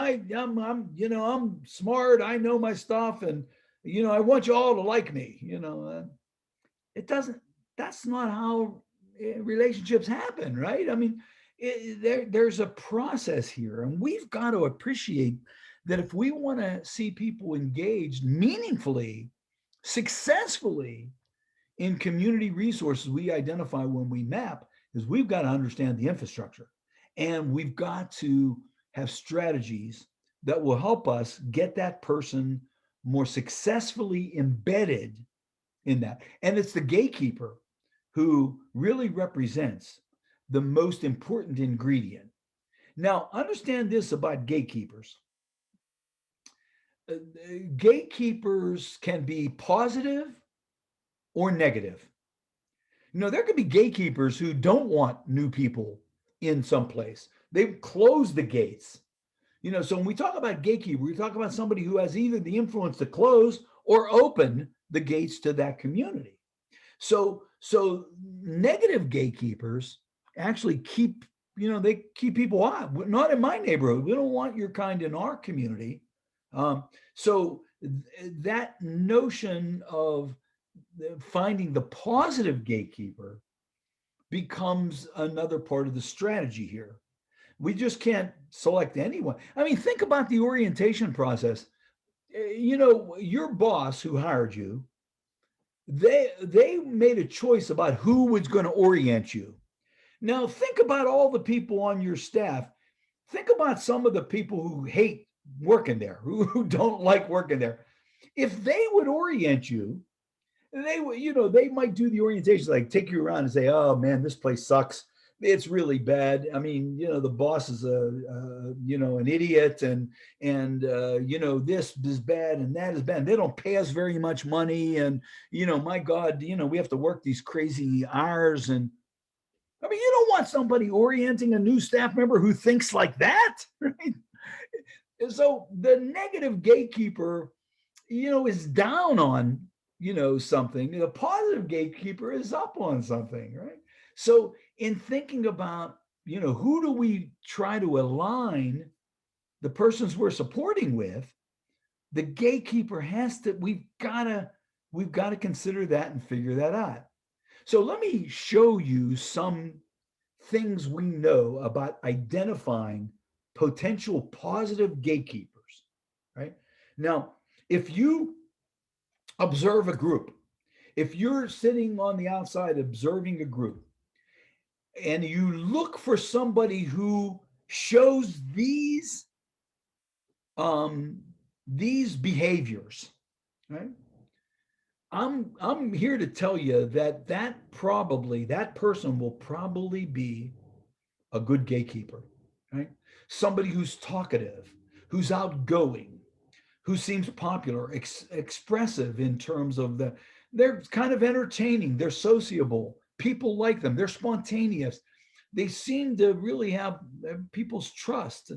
I'm smart, I know my stuff, and I want you all to like me. It doesn't, that's not how relationships happen, right? I mean, there's a process here, and we've got to appreciate that if we want to see people engaged meaningfully, successfully in community resources we identify when we map, is we've got to understand the infrastructure, and we've got to have strategies that will help us get that person more successfully embedded in that. And it's the gatekeeper who really represents the most important ingredient. Now, understand this about gatekeepers. Uh, Gatekeepers can be positive or negative. There could be gatekeepers who don't want new people in some place. They close the gates. So when we talk about gatekeeper, we talk about somebody who has either the influence to close or open the gates to that community. So negative gatekeepers actually keep, they keep people out. Not in my neighborhood. We don't want your kind in our community. So that notion of finding the positive gatekeeper becomes another part of the strategy here. We just can't select anyone. I mean, think about the orientation process. Your boss who hired you, they made a choice about who was going to orient you. Now, think about all the people on your staff. Think about some of the people who hate working there, who don't like working there. If they would orient you, they might do the orientation, like take you around and say, oh man, this place sucks. It's really bad. I mean, the boss is an idiot, and this is bad and that is bad. They don't pay us very much money, and my God, we have to work these crazy hours. And I mean, you don't want somebody orienting a new staff member who thinks like that, right? And so the negative gatekeeper, is down on, something. The positive gatekeeper is up on something, right? So in thinking about, who do we try to align the persons we're supporting with, the gatekeeper has to, we've got to consider that and figure that out. So let me show you some things we know about identifying potential positive gatekeepers, right? Now, if you observe a group, if you're sitting on the outside observing a group and you look for somebody who shows um, these behaviors, right? I'm here to tell you that person will probably be a good gatekeeper, right? Somebody who's talkative, who's outgoing, who seems popular, expressive in terms of they're kind of entertaining, they're sociable, people like them, they're spontaneous, they seem to really have people's trust,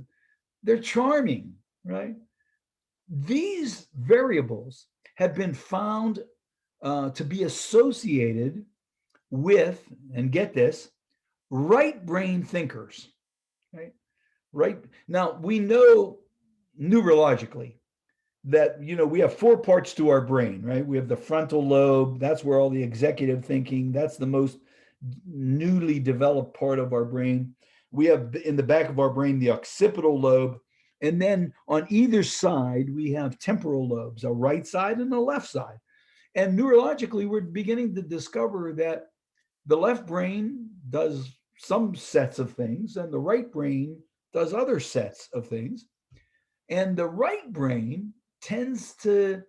they're charming, right? These variables have been found to be associated with, and get this, right brain thinkers, right? Right now, we know neurologically that we have four parts to our brain, right? We have the frontal lobe, that's where all the executive thinking, that's the most newly developed part of our brain. We have in the back of our brain the occipital lobe, and then on either side we have temporal lobes, a right side and a left side. And neurologically, we're beginning to discover that the left brain does some sets of things and the right brain does other sets of things. And the right brain tends to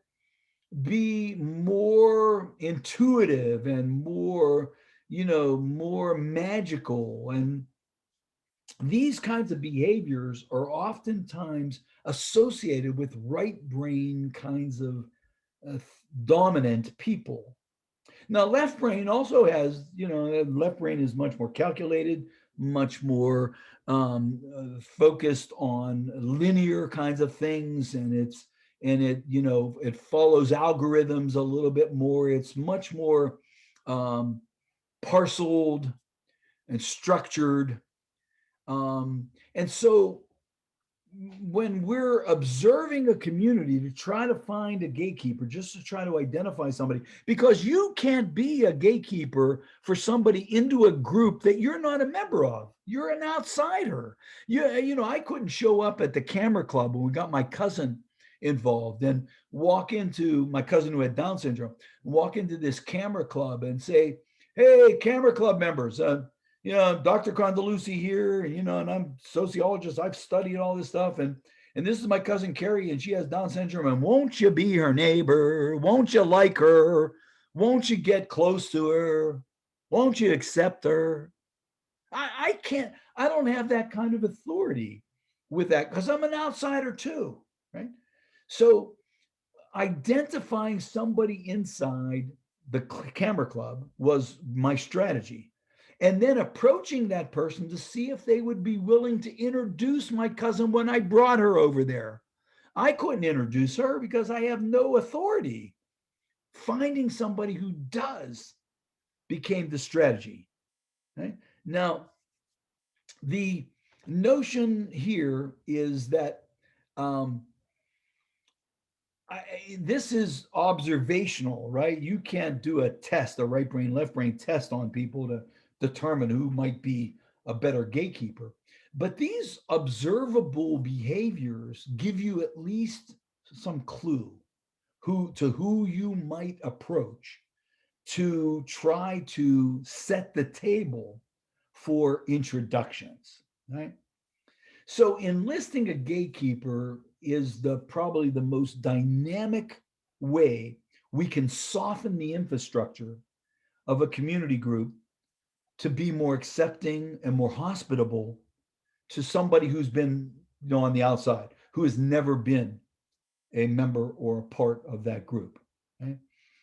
be more intuitive and more magical. And these kinds of behaviors are oftentimes associated with right brain kinds of uh, dominant people. Now, left brain also has, left brain is much more calculated, much more focused on linear kinds of things, and it follows algorithms a little bit more. It's much more um, parceled and structured, and so when we're observing a community to try to find a gatekeeper, just to try to identify somebody, because you can't be a gatekeeper for somebody into a group that you're not a member of. You're an outsider. I couldn't show up at the camera club when we got my cousin involved and walk into my cousin who had Down syndrome, walk into this camera club and say, "Hey, camera club members, Dr. Condeluci here, and I'm sociologist. I've studied all this stuff, and this is my cousin Carrie, and she has Down syndrome. And won't you be her neighbor? Won't you like her? Won't you get close to her? Won't you accept her?" I can't. I don't have that kind of authority with that because I'm an outsider too, right? So identifying somebody inside the camera club was my strategy. And then approaching that person to see if they would be willing to introduce my cousin when I brought her over there. I couldn't introduce her because I have no authority. Finding somebody who does became the strategy. Right? Now, the notion here is that um, this is observational, right? You can't do a test, a right brain, left brain test on people to determine who might be a better gatekeeper. But these observable behaviors give you at least some clue who you might approach to try to set the table for introductions, right? So enlisting a gatekeeper is probably the most dynamic way we can soften the infrastructure of a community group to be more accepting and more hospitable to somebody who's been, on the outside, who has never been a member or a part of that group. Right?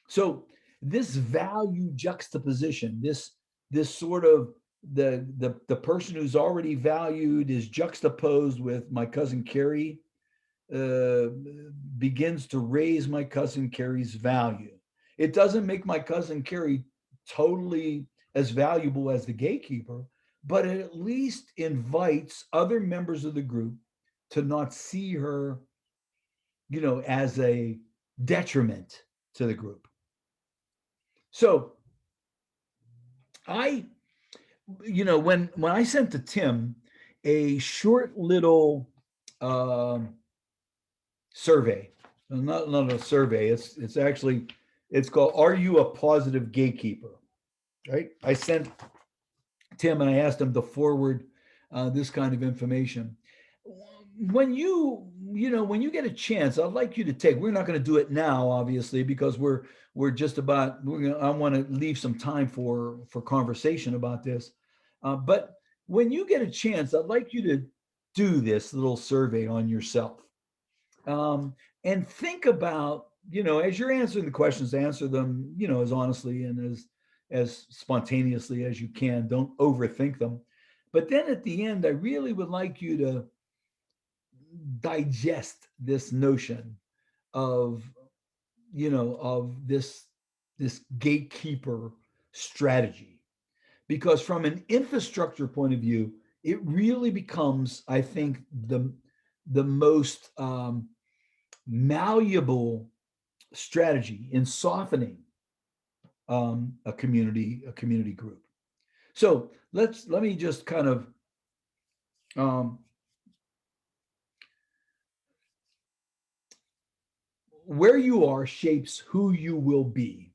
So this value juxtaposition, this sort of the person who's already valued is juxtaposed with my cousin Carrie, uh, begins to raise my cousin Carrie's value. It doesn't make my cousin Carrie totally as valuable as the gatekeeper, but it at least invites other members of the group to not see her, as a detriment to the group. So I, when I sent to Tim a short little uh, survey, not a survey, it's actually it's called "Are You a Positive Gatekeeper?" Right? I sent Tim and I asked him to forward this kind of information. When you get a chance, I'd like you to take. We're not going to do it now, obviously, because we're just about. I want to leave some time for conversation about this. But when you get a chance, I'd like you to do this little survey on yourself, and think about, as you're answering the questions, answer them, as honestly and as spontaneously as you can. Don't overthink them. But then at the end, I really would like you to digest this notion of, of this gatekeeper strategy, because from an infrastructure point of view, it really becomes, I think, the most malleable strategy in softening a community group. So let me just kind of um, where you are shapes who you will be.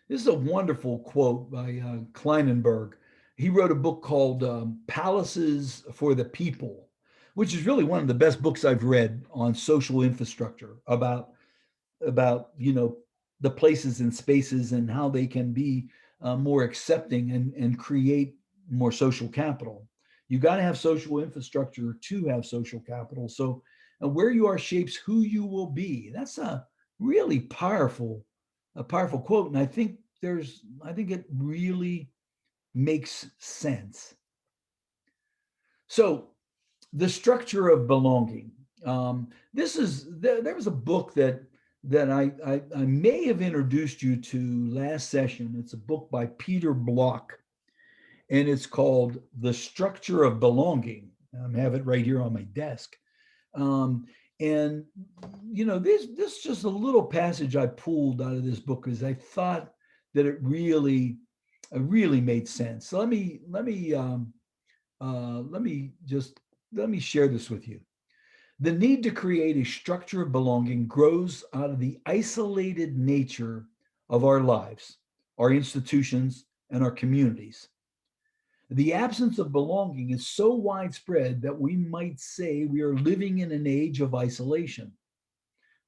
This is a wonderful quote by Kleinenberg. He wrote a book called Palaces for the People, which is really one of the best books I've read on social infrastructure about the places and spaces and how they can be more accepting and create more social capital. You got to have social infrastructure to have social capital. So where you are shapes who you will be. That's a really powerful quote, and I think it really makes sense. So the structure of belonging. This is there was a book that I may have introduced you to last session. It's a book by Peter Block, and it's called The Structure of Belonging. I have it right here on my desk. Um, and this is just a little passage I pulled out of this book because I thought that it really made sense. So let me share this with you. The need to create a structure of belonging grows out of the isolated nature of our lives, our institutions, and our communities. The absence of belonging is so widespread that we might say we are living in an age of isolation.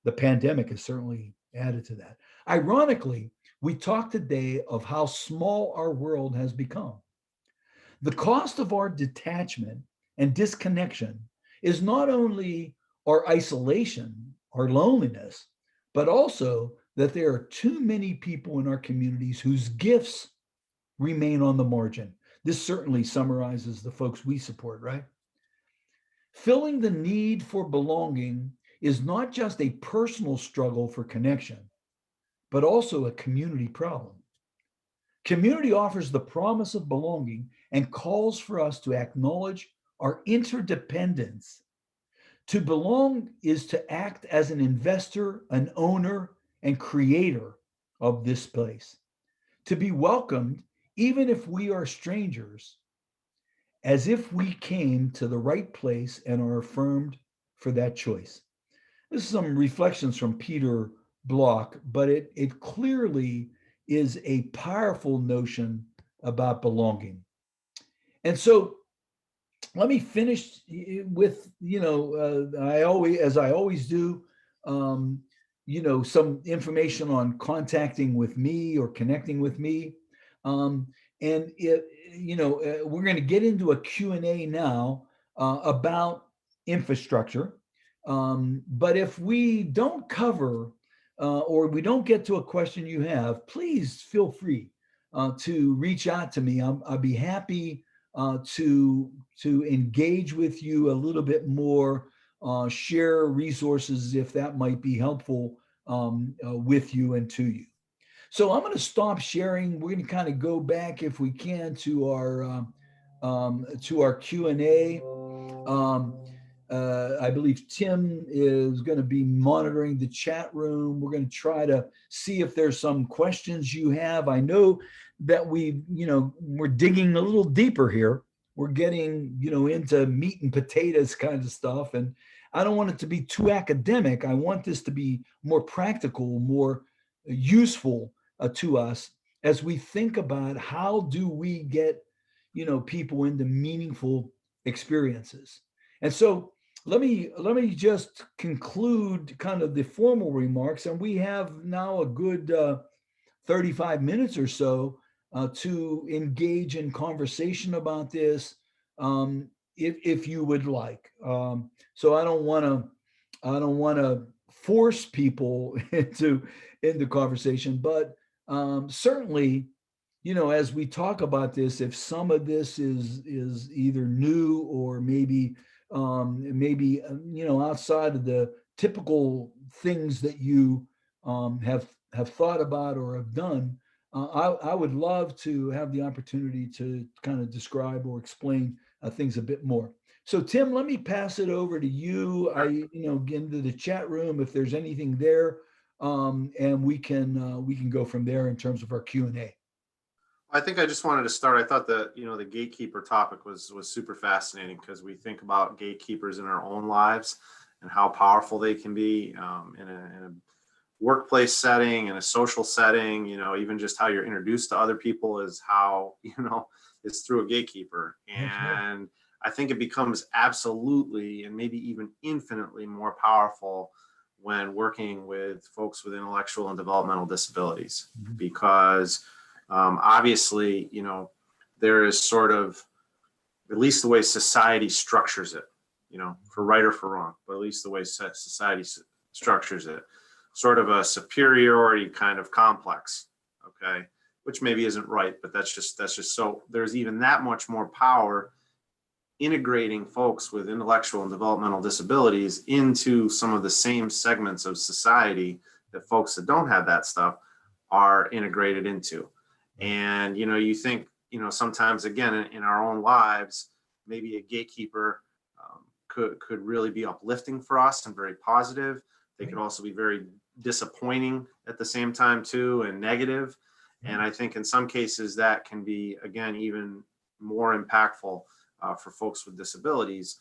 The pandemic has certainly added to that. Ironically, we talk today of how small our world has become. The cost of our detachment and disconnection is not only our isolation, our loneliness, but also that there are too many people in our communities whose gifts remain on the margin. This certainly summarizes the folks we support, right? Filling the need for belonging is not just a personal struggle for connection, but also a community problem. Community offers the promise of belonging and calls for us to acknowledge our interdependence. To belong is to act as an investor, an owner, and creator of this place. To be welcomed, even if we are strangers, as if we came to the right place and are affirmed for that choice. This is some reflections from Peter Block, but it clearly is a powerful notion about belonging. And so let me finish with, as I always do, um, some information on contacting with me or connecting with me. Um, and we're going to get into a Q&A now about infrastructure. But if we don't cover or we don't get to a question you have, please feel free to reach out to me. I'll be happy to engage with you a little bit more, share resources if that might be helpful with you and to you. So I'm going to stop sharing. We're going to kind of go back, if we can, to our Q&A. Um, I believe Tim is going to be monitoring the chat room. We're going to try to see if there's some questions you have. I know that we're digging a little deeper here. We're getting, into meat and potatoes kinds of stuff. And I don't want it to be too academic. I want this to be more practical, more useful to us as we think about how do we get, people into meaningful experiences. And so let me just conclude kind of the formal remarks, and we have now a good 35 minutes or so to engage in conversation about this, if you would like. So I don't want to force people into conversation, but certainly, as we talk about this, if some of this is either new or maybe outside of the typical things that you have thought about or have done, I would love to have the opportunity to kind of describe or explain things a bit more. So Tim, let me pass it over to you. Get into the chat room if there's anything there, and we can go from there in terms of our Q&A. I think I just wanted to start. I thought that, the gatekeeper topic was super fascinating because we think about gatekeepers in our own lives and how powerful they can be in a workplace setting, in a social setting. Even just how you're introduced to other people is how, is through a gatekeeper. That's right. And I think it becomes absolutely and maybe even infinitely more powerful when working with folks with intellectual and developmental disabilities, Mhm. because obviously, there is sort of, at least the way society structures it, for right or for wrong, but at least the way society structures it, sort of a superiority kind of complex, okay, which maybe isn't right, but that's just so there's even that much more power integrating folks with intellectual and developmental disabilities into some of the same segments of society that folks that don't have that stuff are integrated into. And, you think, sometimes again in our own lives, maybe a gatekeeper could really be uplifting for us and very positive. They could also be very disappointing at the same time too, and negative. And I think in some cases that can be, again, even more impactful for folks with disabilities,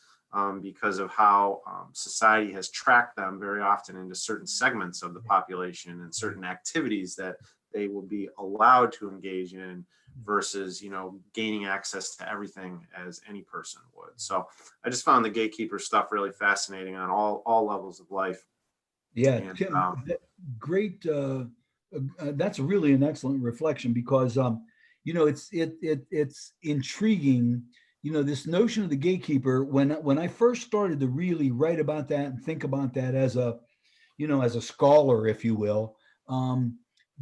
because of how society has tracked them very often into certain segments of the population and certain activities that they will be allowed to engage in versus, you know, gaining access to everything as any person would. So I just found the gatekeeper stuff really fascinating on all levels of life. Yeah, And Tim, great. That's really an excellent reflection because, you know, it's intriguing. You know, this notion of the gatekeeper. When I first started to really write about that and think about that as a, you know, as a scholar, if you will,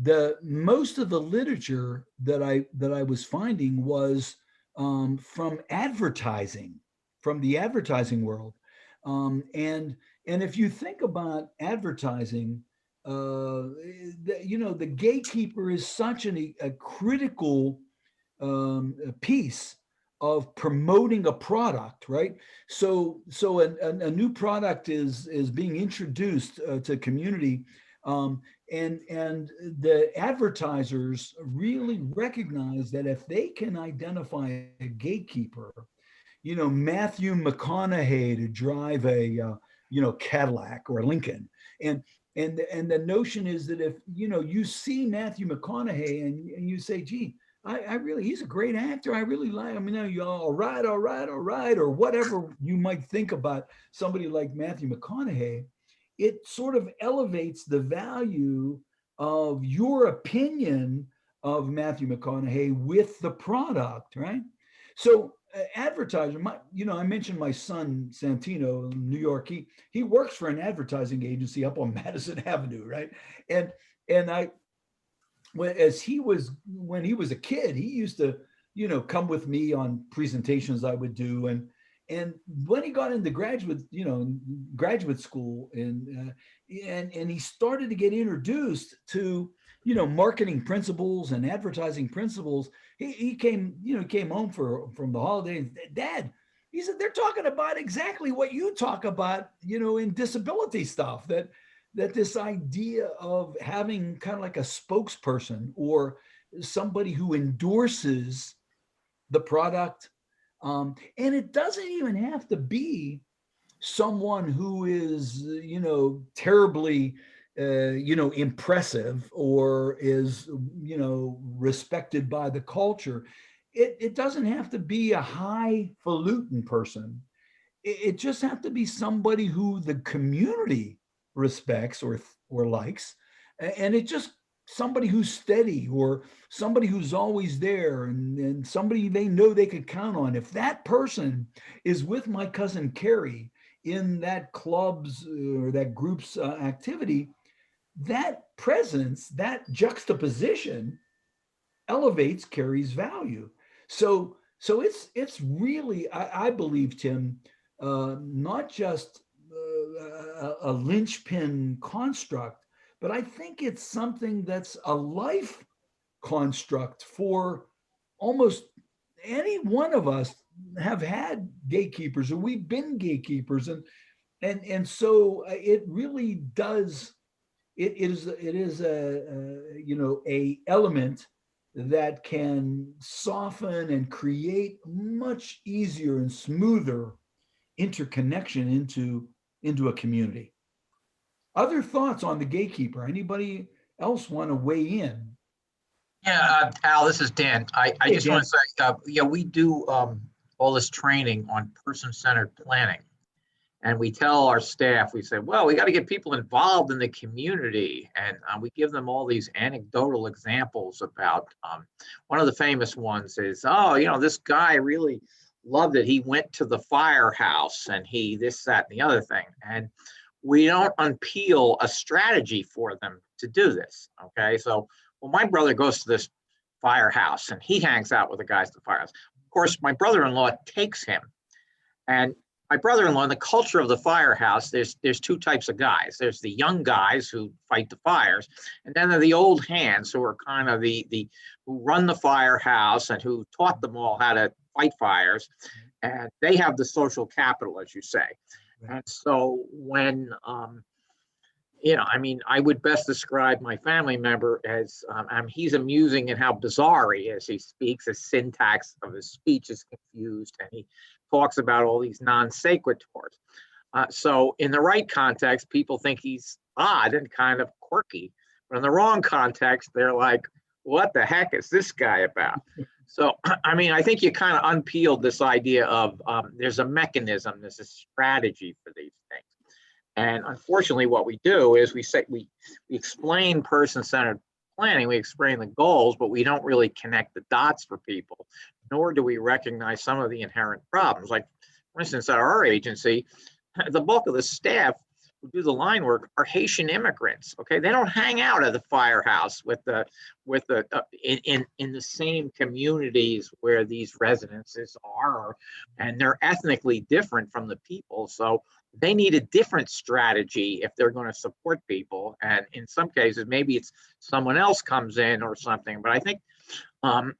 the most of the literature that I was finding was from advertising, from the advertising world, and if you think about advertising, you know, the gatekeeper is such a critical piece of promoting a product, right? So a new product is being introduced to community, and the advertisers really recognize that if they can identify a gatekeeper, you know, Matthew McConaughey to drive a you know, Cadillac or Lincoln, and and the notion is that if, you know, you see Matthew McConaughey and you say, gee, I really, he's a great actor. I really like him. You know, you all right, all right, all right, or whatever you might think about somebody like Matthew McConaughey, it sort of elevates the value of your opinion of Matthew McConaughey with the product, right? So advertiser, you know, I mentioned my son Santino in New York. He works for an advertising agency up on Madison Avenue, right? And I, when he was a kid, he used to, you know, come with me on presentations I would do, and when he got into graduate, you know, graduate school, and he started to get introduced to, you know, marketing principles and advertising principles, he came, you know, came home from the holidays. Dad, he said, they're talking about exactly what you talk about, you know, in disability stuff, that this idea of having kind of like a spokesperson or somebody who endorses the product. And it doesn't even have to be someone who is, you know, terribly, you know, impressive or is, you know, respected by the culture. It doesn't have to be a highfalutin person. It just has to be somebody who the community respects or likes, and it just somebody who's steady or somebody who's always there, and somebody they know they could count on. If that person is with my cousin Carrie in that club's or that group's activity, that presence, that juxtaposition elevates Carrie's value. So it's really, I believe, Tim, not just a linchpin construct, but I think it's something that's a life construct for almost any one of us have had gatekeepers, or we've been gatekeepers, and so it really does. It is a you know, a element that can soften and create much easier and smoother interconnection into a community. Other thoughts on the gatekeeper? Anybody else want to weigh in? Yeah, Al, this is Dan. I Hey, just want Dan. to say, yeah, we do all this training on person-centered planning. And we tell our staff, we say, well, we got to get people involved in the community. And we give them all these anecdotal examples about, one of the famous ones is, oh, you know, this guy really loved it. He went to the firehouse and he this, that, and the other thing. And we don't unpeel a strategy for them to do this. Okay. So, well, my brother goes to this firehouse and he hangs out with the guys at the firehouse. Of course, my brother-in-law takes him. And my brother-in-law, in the culture of the firehouse, there's two types of guys. There's the young guys who fight the fires, and then there are the old hands who are kind of the who run the firehouse and who taught them all how to fight fires. and they have the social capital, as you say. Right. And so when, I mean, I would best describe my family member as he's amusing in how bizarre he is. He speaks, his syntax of his speech is confused, and he talks about all these non sequiturs. So in the right context, people think he's odd and kind of quirky. But in the wrong context, they're like, what the heck is this guy about? So, I mean, I think you kind of unpeeled this idea of there's a mechanism, there's a strategy for these things. And unfortunately, what we do is we explain person-centered planning, we explain the goals, but we don't really connect the dots for people, nor do we recognize some of the inherent problems. Like, for instance, at our agency, the bulk of the staff who do the line work are Haitian immigrants. Okay, they don't hang out at the firehouse in the same communities where these residences are, and they're ethnically different from the people. So they need a different strategy if they're going to support people. And in some cases, maybe it's someone else comes in or something. But I think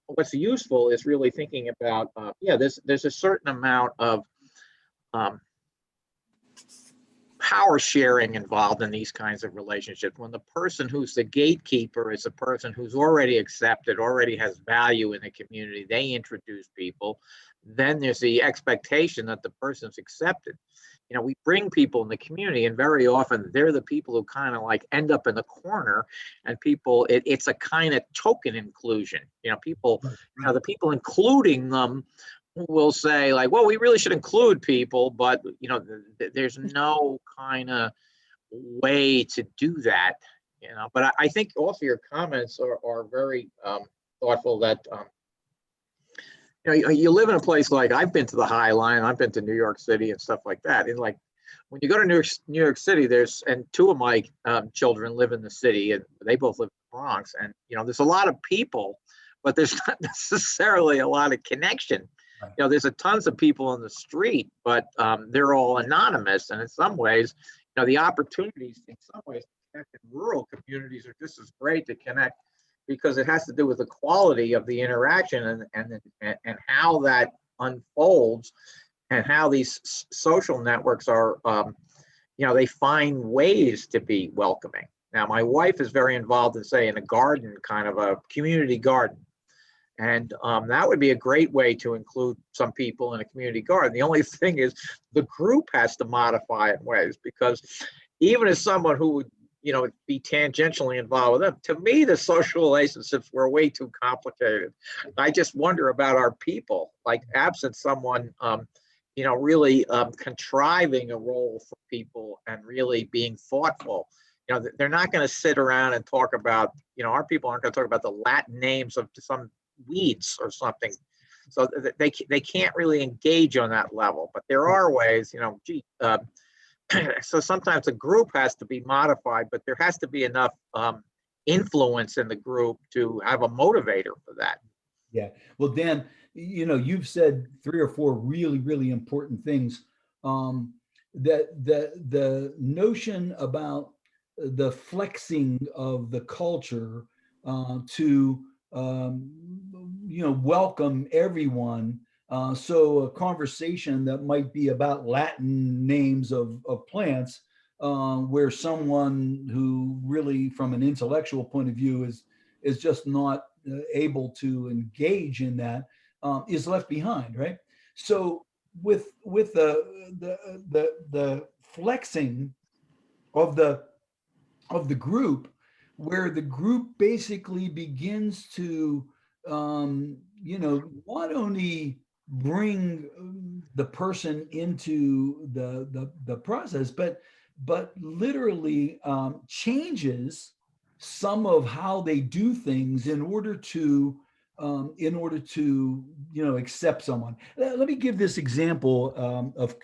what's useful is really thinking about there's a certain amount of power sharing involved in these kinds of relationships. When the person who's the gatekeeper is a person who's already accepted, already has value in the community, they introduce people, then there's the expectation that the person's accepted. You know, we bring people in the community, and very often they're the people who kind of like end up in the corner, and people, it's a kind of token inclusion. You know, people, the people including them will say like, well, we really should include people, but there's no kind of way to do that, but I think also your comments are very thoughtful that you live in a place like, I've been to the High Line, I've been to New York City and stuff like that, and like when you go to New York City, and two of my children live in the city, and they both live in the Bronx, and there's a lot of people, but there's not necessarily a lot of connection. There's tons of people on the street, but they're all anonymous. And in some ways, the opportunities in some ways to connect in rural communities are just as great to connect, because it has to do with the quality of the interaction and how that unfolds, and how these social networks are, they find ways to be welcoming. Now, my wife is very involved in, say, in a garden, kind of a community garden. And that would be a great way to include some people in a community garden. The only thing is the group has to modify it in ways, because even as someone who would, be tangentially involved with them, to me, the social relationships were way too complicated. I just wonder about our people, like absent someone, really contriving a role for people and really being thoughtful. They're not going to sit around and talk about, our people aren't going to talk about the Latin names of some weeds or something, so they can't really engage on that level. But there are ways, so sometimes a group has to be modified, but there has to be enough influence in the group to have a motivator for that. Yeah. Well, Dan, you've said 3 or 4 really, really important things. That the notion about the flexing of the culture to welcome everyone. So a conversation that might be about Latin names of plants, where someone who really, from an intellectual point of view, is just not able to engage in that, is left behind, right? So with the flexing of the group, where the group basically begins to not only bring the person into the process, but literally changes some of how they do things in order to accept someone. Let me give this example of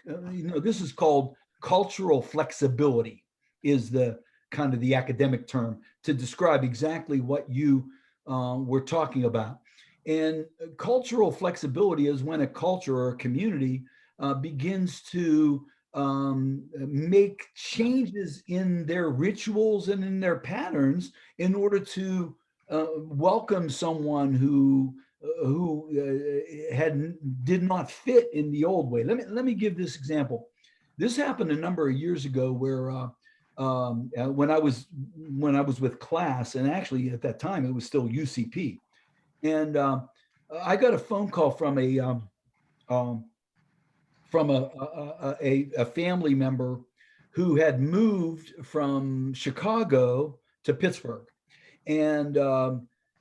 this is called cultural flexibility, is the kind of the academic term to describe exactly what you were talking about. And cultural flexibility is when a culture or a community begins to make changes in their rituals and in their patterns in order to welcome someone who who did not fit in the old way. Let me give this example. This happened a number of years ago, where when I was with class, and actually at that time it was still UCP, and I got a phone call from um, a family member who had moved from Chicago to Pittsburgh, and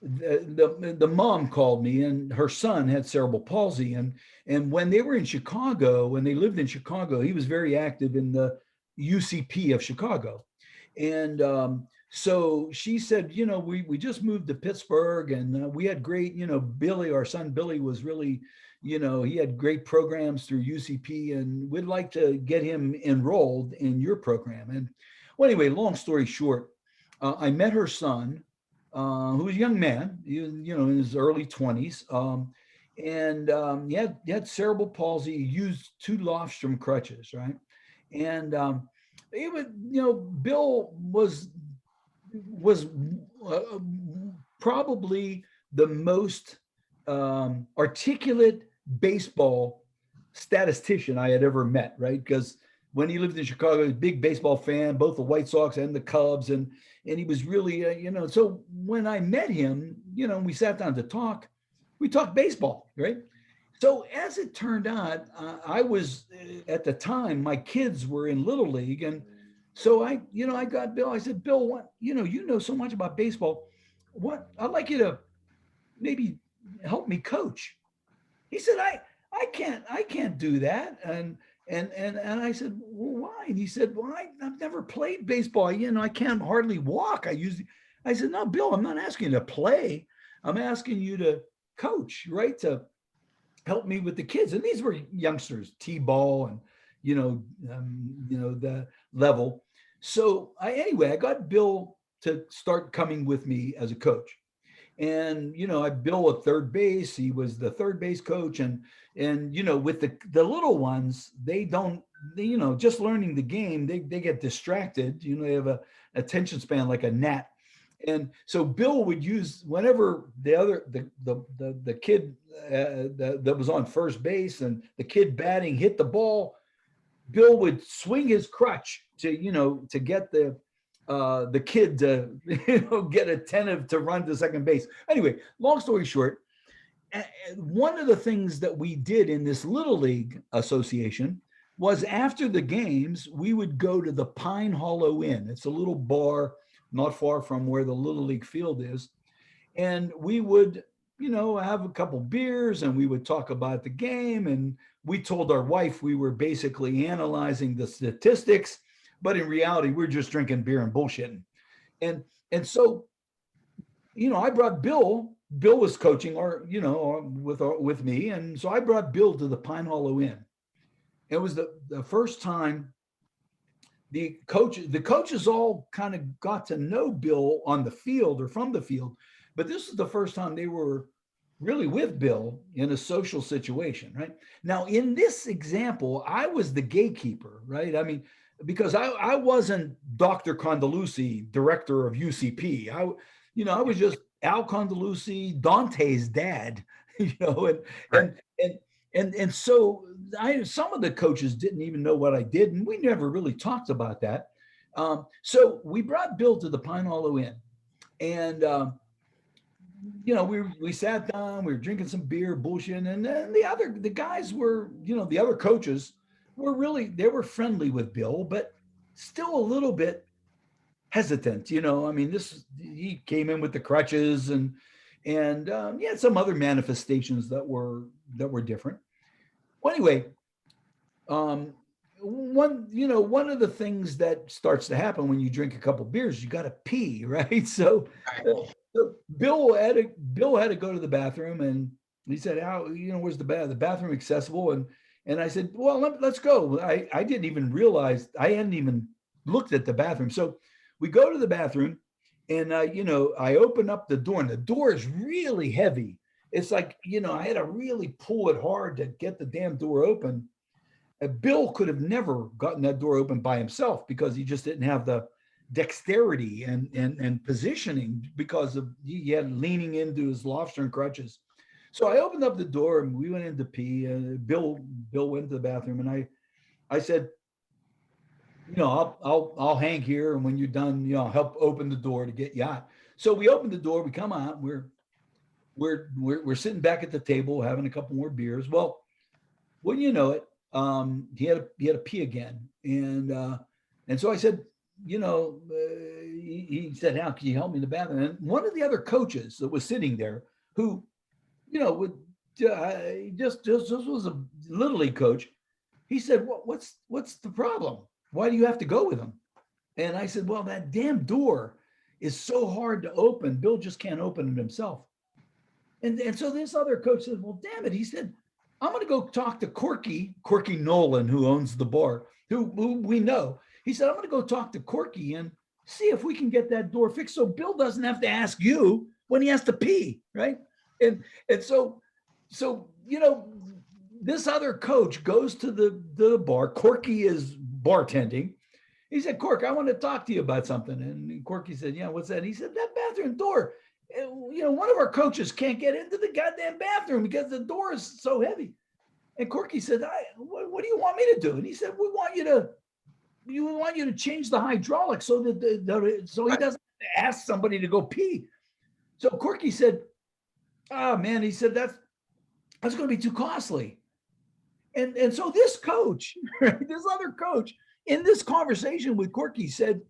the mom called me, and her son had cerebral palsy, and when they were in Chicago, when they lived in Chicago, he was very active in the UCP of Chicago, and so she said, we just moved to Pittsburgh, and we had great, Billy, our son Billy, was really, he had great programs through UCP, and we'd like to get him enrolled in your program. And well, anyway, long story short, I met her son, who was a young man, in his early 20s. And he had cerebral palsy. He used 2 Lofstrom crutches, right? And it would, Bill was probably the most articulate baseball statistician I had ever met, right? Because when he lived in Chicago, he was a big baseball fan, both the White Sox and the Cubs, and he was really, So when I met him, we sat down to talk. We talked baseball, right? So as it turned out, I was at the time, my kids were in Little League, and so I got Bill. I said, Bill, what you know so much about baseball. What I'd like you to maybe help me coach. He said, I can't do that. And I said, well, why? And he said, well, I've never played baseball. I can't hardly walk. I said, no, Bill, I'm not asking you to play. I'm asking you to coach, right? To help me with the kids. And these were youngsters, T-ball and, the level. So I got Bill to start coming with me as a coach. And I Bill at third base. He was the third base coach, and with the little ones, they don't, just learning the game, they get distracted. They have a attention span like a gnat, and so Bill would use, whenever the kid that was on first base and the kid batting hit the ball, Bill would swing his crutch to get the kid to get attentive to run to second base. Anyway, long story short, one of the things that we did in this Little League association was, after the games, we would go to the Pine Hollow Inn. It's a little bar not far from where the Little League field is, and we would have a couple beers, and we would talk about the game, and we told our wife we were basically analyzing the statistics, but in reality, we're just drinking beer and bullshitting. And so, I brought Bill. Bill was coaching with me. And so I brought Bill to the Pine Hollow Inn. It was the first time the coaches all kind of got to know Bill on the field or from the field, but this is the first time they were really with Bill in a social situation, right? Now, in this example, I was the gatekeeper, right? I mean, because I wasn't Dr. Condeluci, director of UCP. I was just Al Condeluci, Dante's dad, Right. and so some of the coaches didn't even know what I did, and we never really talked about that. So we brought Bill to the Pine Hollow Inn, and we sat down, we were drinking some beer, bullshit, and then the guys were, the other coaches they were friendly with Bill, but still a little bit hesitant. I mean, he came in with the crutches, and he had some other manifestations that were different. Well, anyway, one of the things that starts to happen when you drink a couple beers, you got to pee, right? So Bill had to go to the bathroom, and he said, "How, where's the bathroom accessible?" And I said, "Well, let's go." I didn't even realize, I hadn't even looked at the bathroom. So we go to the bathroom, and I open up the door, and the door is really heavy. It's like, I had to really pull it hard to get the damn door open. Bill could have never gotten that door open by himself, because he just didn't have the dexterity and positioning, because of he had leaning into his Lofstern crutches. So I opened up the door and we went in to pee. Bill went to the bathroom, and I said, I'll hang here, and when you're done, I'll help open the door to get you out. So we opened the door. We come out. We're sitting back at the table having a couple more beers. Well, wouldn't you know it, he had to pee again, and so I said, he said, "How can you help me in the bathroom?" And one of the other coaches that was sitting there, who, would just was a little league coach, he said, "What's the problem? Why do you have to go with him?" And I said, "Well, that damn door is so hard to open. Bill just can't open it himself." And so this other coach said, "Well, damn it." He said, "I'm going to go talk to Corky Nolan, who owns the bar, who we know." He said, "I'm going to go talk to Corky and see if we can get that door fixed so Bill doesn't have to ask you when he has to pee." Right. And so, this other coach goes to the bar. Corky is bartending. He said, "Cork, I want to talk to you about something." And Corky said, "Yeah, what's that?" He said, "That bathroom door, one of our coaches can't get into the goddamn bathroom because the door is so heavy." And Corky said, what do you want me to do?" And he said, we want you to change the hydraulic so that so he doesn't have to ask somebody to go pee. So Corky said, "Oh man," he said, that's going to be too costly." And so this coach, this other coach, in this conversation with Corky said,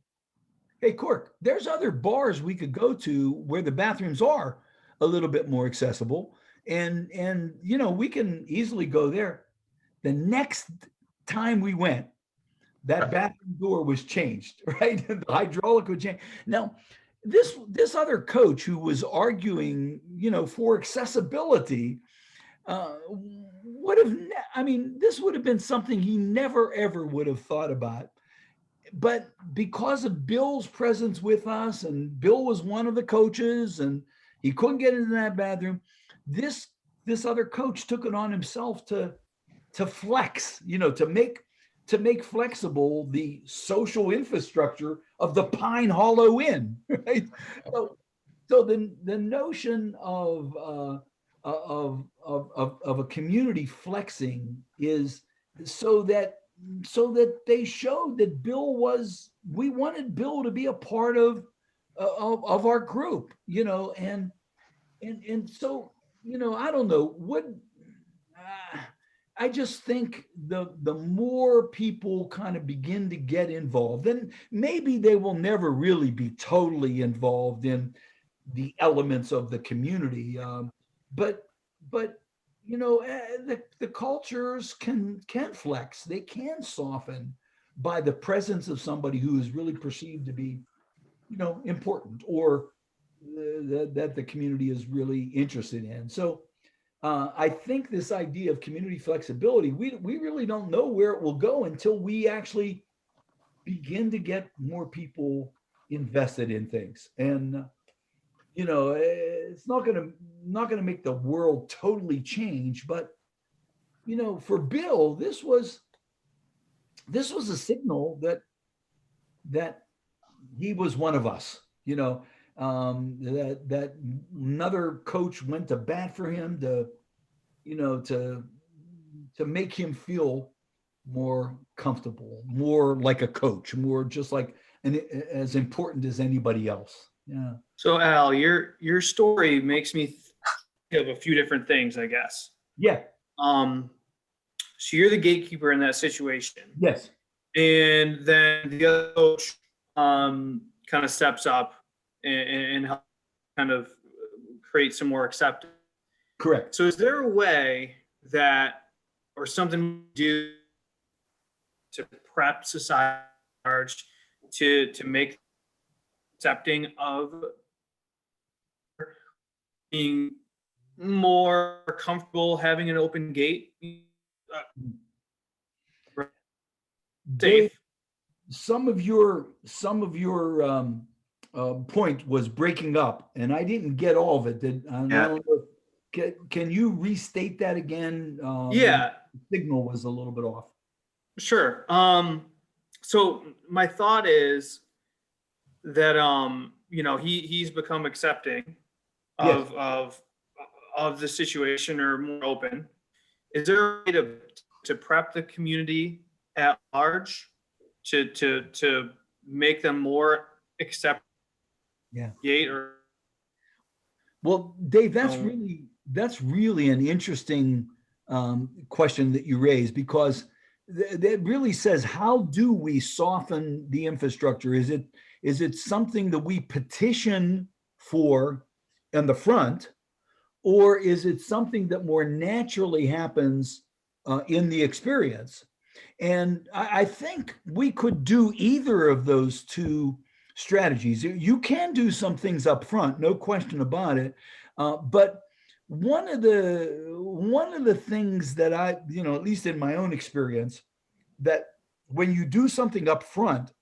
"Hey, Cork, there's other bars we could go to where the bathrooms are a little bit more accessible. And we can easily go there." The next time we went, that bathroom door was changed, right? The hydraulic would change. Now, this other coach who was arguing, for accessibility, this would have been something he never ever would have thought about. But because of Bill's presence with us, and Bill was one of the coaches, and he couldn't get into that bathroom, this other coach took it on himself to flex, to make flexible the social infrastructure of the Pine Hollow Inn, right? So the notion of a community flexing is so that they showed that we wanted Bill to be a part of our group, and so, I don't know I just think the more people kind of begin to get involved, then maybe they will never really be totally involved in the elements of the community. But the cultures can flex. They can soften by the presence of somebody who is really perceived to be, important, or that the community is really interested in. So I think this idea of community flexibility, we really don't know where it will go until we actually begin to get more people invested in things. And it's not gonna make the world totally change, but for Bill, this was a signal that he was one of us. That another coach went to bat for him to make him feel more comfortable, more like a coach, more just like as important as anybody else. Yeah. So Al, your story makes me think of a few different things, I guess. Yeah. So you're the gatekeeper in that situation. Yes. And then the other coach kind of steps up and help kind of create some more acceptance. Correct. So is there a way that, or something we do to prep society at large to make accepting of being more comfortable having an open gate? Dave, some of your point was breaking up, and I didn't get all of it. I don't know, can you restate that again? Yeah. The signal was a little bit off. Sure. So my thought is that he's become accepting of of the situation or more open, is there a way to prep the community at large to make them more accept Yeah. gate or Well, Dave, No. that's really an interesting question that you raise, because that really says, how do we soften the infrastructure? Is it something that we petition for in the front, or is it something that more naturally happens in the experience? And I think we could do either of those two strategies. You can do some things up front, no question about it. But one of the things that I, at least in my own experience, that when you do something up front,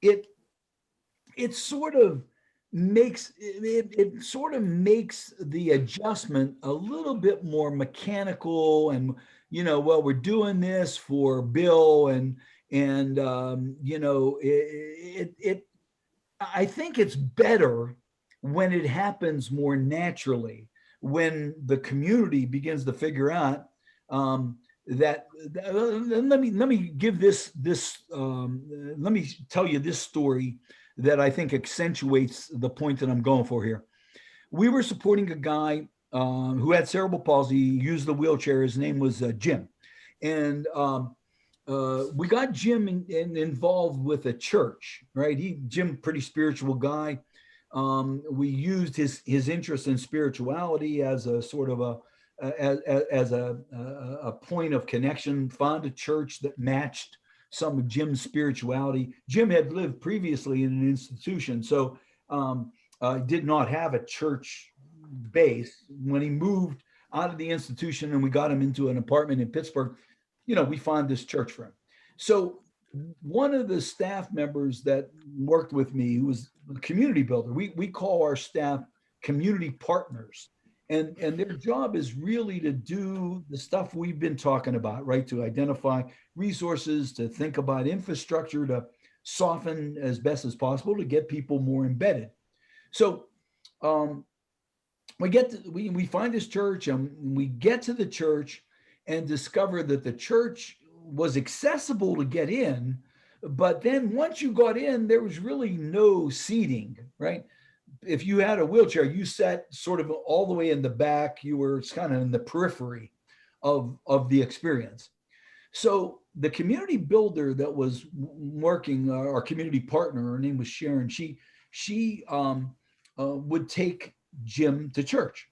it it sort of makes the adjustment a little bit more mechanical, and well, we're doing this for Bill, and I think it's better when it happens more naturally, when the community begins to figure out that let me give let me tell you this story that I think accentuates the point that I'm going for here. We were supporting a guy who had cerebral palsy, used the wheelchair. His name was Jim. And we got Jim involved with a church, right? Jim, pretty spiritual guy. We used his interest in spirituality as a sort of a point of connection, found a church that matched some of Jim's spirituality. Jim had lived previously in an institution, so did not have a church base. When he moved out of the institution and we got him into an apartment in Pittsburgh, we found this church for him. So one of the staff members that worked with me, who was a community builder, we call our staff community partners. And their job is really to do the stuff we've been talking about, right? To identify resources, to think about infrastructure, to soften as best as possible, to get people more embedded. So we find this church, and we get to the church and discover that the church was accessible to get in. But then once you got in, there was really no seating, right? If you had a wheelchair, you sat sort of all the way in the back. You were kind of in the periphery of the experience. So the community builder that was working, our community partner, her name was Sharon, she would take Jim to church.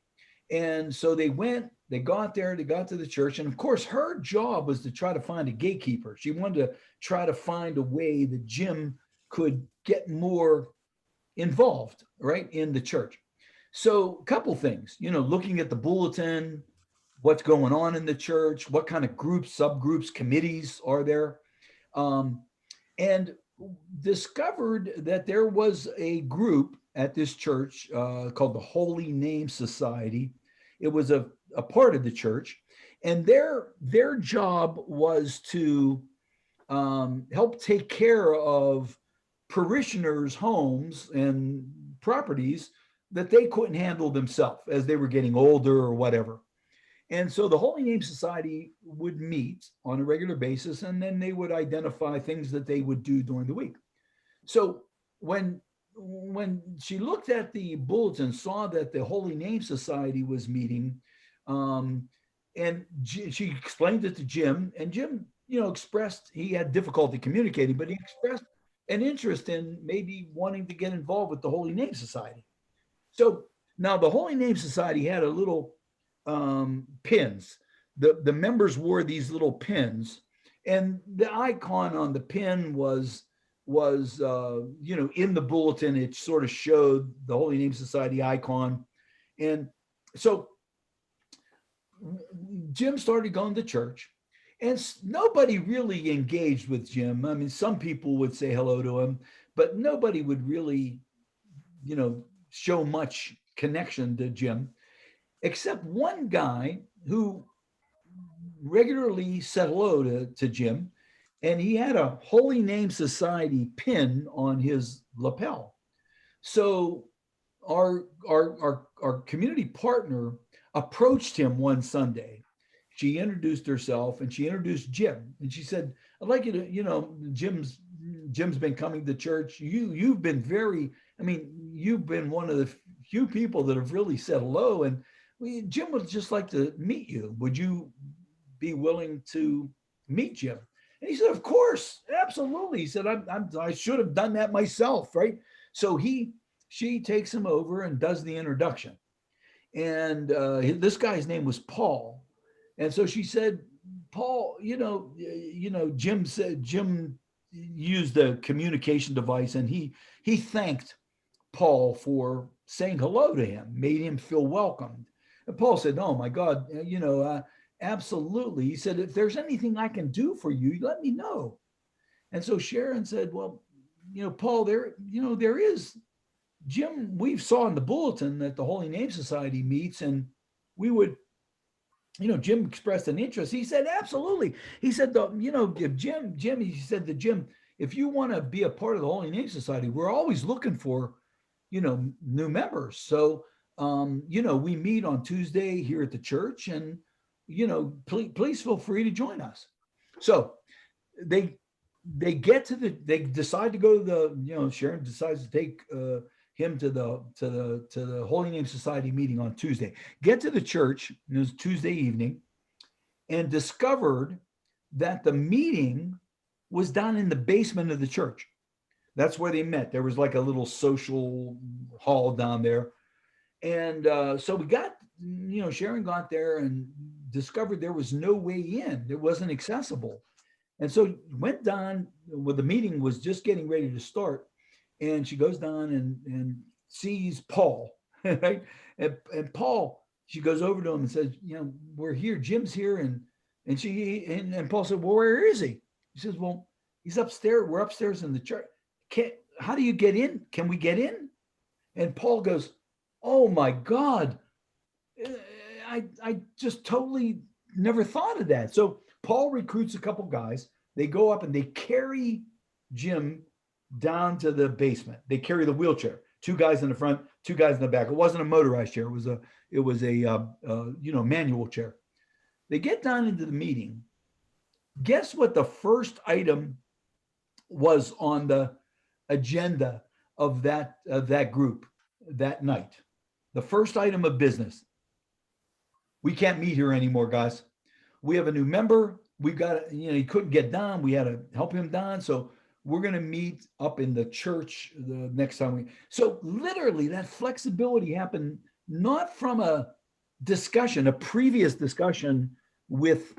And so they got to the church. And of course, her job was to try to find a gatekeeper. She wanted to try to find a way that Jim could get more involved, right, in the church. So a couple things, looking at the bulletin, what's going on in the church, what kind of groups, subgroups, committees are there, and discovered that there was a group at this church called the Holy Name Society. It was a part of the church, and their job was to help take care of parishioners' homes and properties that they couldn't handle themselves as they were getting older or whatever. And so the Holy Name Society would meet on a regular basis, and then they would identify things that they would do during the week. So when she looked at the bulletin, saw that the Holy Name Society was meeting, and she explained it to Jim, and Jim, expressed he had difficulty communicating, but he expressed an interest in maybe wanting to get involved with the Holy Name Society. So now the Holy Name Society had a little pins. The members wore these little pins, and the icon on the pin was in the bulletin. It sort of showed the Holy Name Society icon. And so Jim started going to church, and nobody really engaged with Jim. I mean, some people would say hello to him, but nobody would really, show much connection to Jim, except one guy who regularly said hello to Jim, and he had a Holy Name Society pin on his lapel. So our community partner approached him one Sunday. She introduced herself and she introduced Jim, and she said, "I'd like you to, Jim's been coming to church. You've been you've been one of the few people that have really said hello, and Jim would just like to meet you. Would you be willing to meet Jim?" And he said, "Of course, absolutely." He said, I should have done that myself, right? So she takes him over and does the introduction. And this guy's name was Paul. And so she said, "Paul, Jim used the communication device, and he thanked Paul for saying hello to him, made him feel welcomed." And Paul said, "Oh my God, absolutely." He said, "If there's anything I can do for you, let me know." And so Sharon said, "Well, Paul, there is Jim. We saw in the bulletin that the Holy Name Society meets, and we would." Jim expressed an interest. He said, "Absolutely." He said, if Jim, he said to Jim, "If you want to be a part of the Holy Name Society, we're always looking for, new members. So, we meet on Tuesday here at the church, and, please feel free to join us." So they decide to go to the, Sharon decides to take him to the Holy Name Society meeting on Tuesday. Get to the church, it was Tuesday evening, and discovered that the meeting was down in the basement of the church. That's where they met. There was like a little social hall down there. And so we got, Sharon got there and discovered there was no way in. It wasn't accessible. And so went down when the meeting was just getting ready to start. And she goes down and sees Paul, right? And Paul, she goes over to him and says, "We're here. Jim's here." And Paul said, "Well, where is he?" He says, "Well, he's upstairs. We're upstairs in the church. How do you get in? Can we get in?" And Paul goes, "Oh my God. I just totally never thought of that." So Paul recruits a couple guys. They go up and they carry Jim down to the basement. They carry the wheelchair. Two guys in the front, two guys in the back. It wasn't a motorized chair. It was a manual chair. They get down into the meeting. Guess what the first item was on the agenda of that group that night? The first item of business: "We can't meet here anymore, guys. We have a new member. We've got, he couldn't get down. We had to help him down. So we're going to meet up in the church the next time." So literally that flexibility happened not from a previous discussion with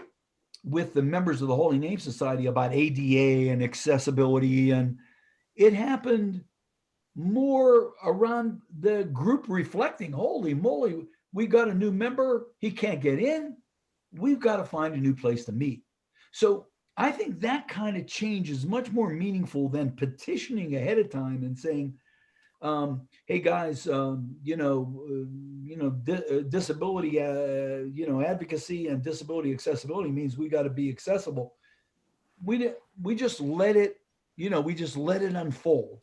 the members of the Holy Name Society about ADA and accessibility. And it happened more around the group reflecting, "Holy moly, we got a new member. He can't get in. We've got to find a new place to meet." So I think that kind of change is much more meaningful than petitioning ahead of time and saying, "Hey guys, disability, advocacy and disability accessibility means we got to be accessible." We just let it, unfold.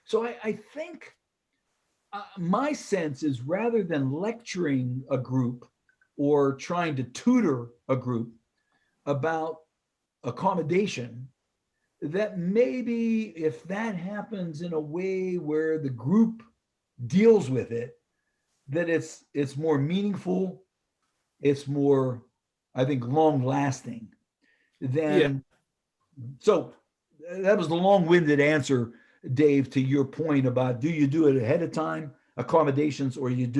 So I think my sense is, rather than lecturing a group or trying to tutor a group about accommodation, that maybe if that happens in a way where the group deals with it, that it's more meaningful, it's more, I think, long lasting than. Yeah. So that was the long-winded answer, Dave, to your point about, do you do it ahead of time, accommodations, or you do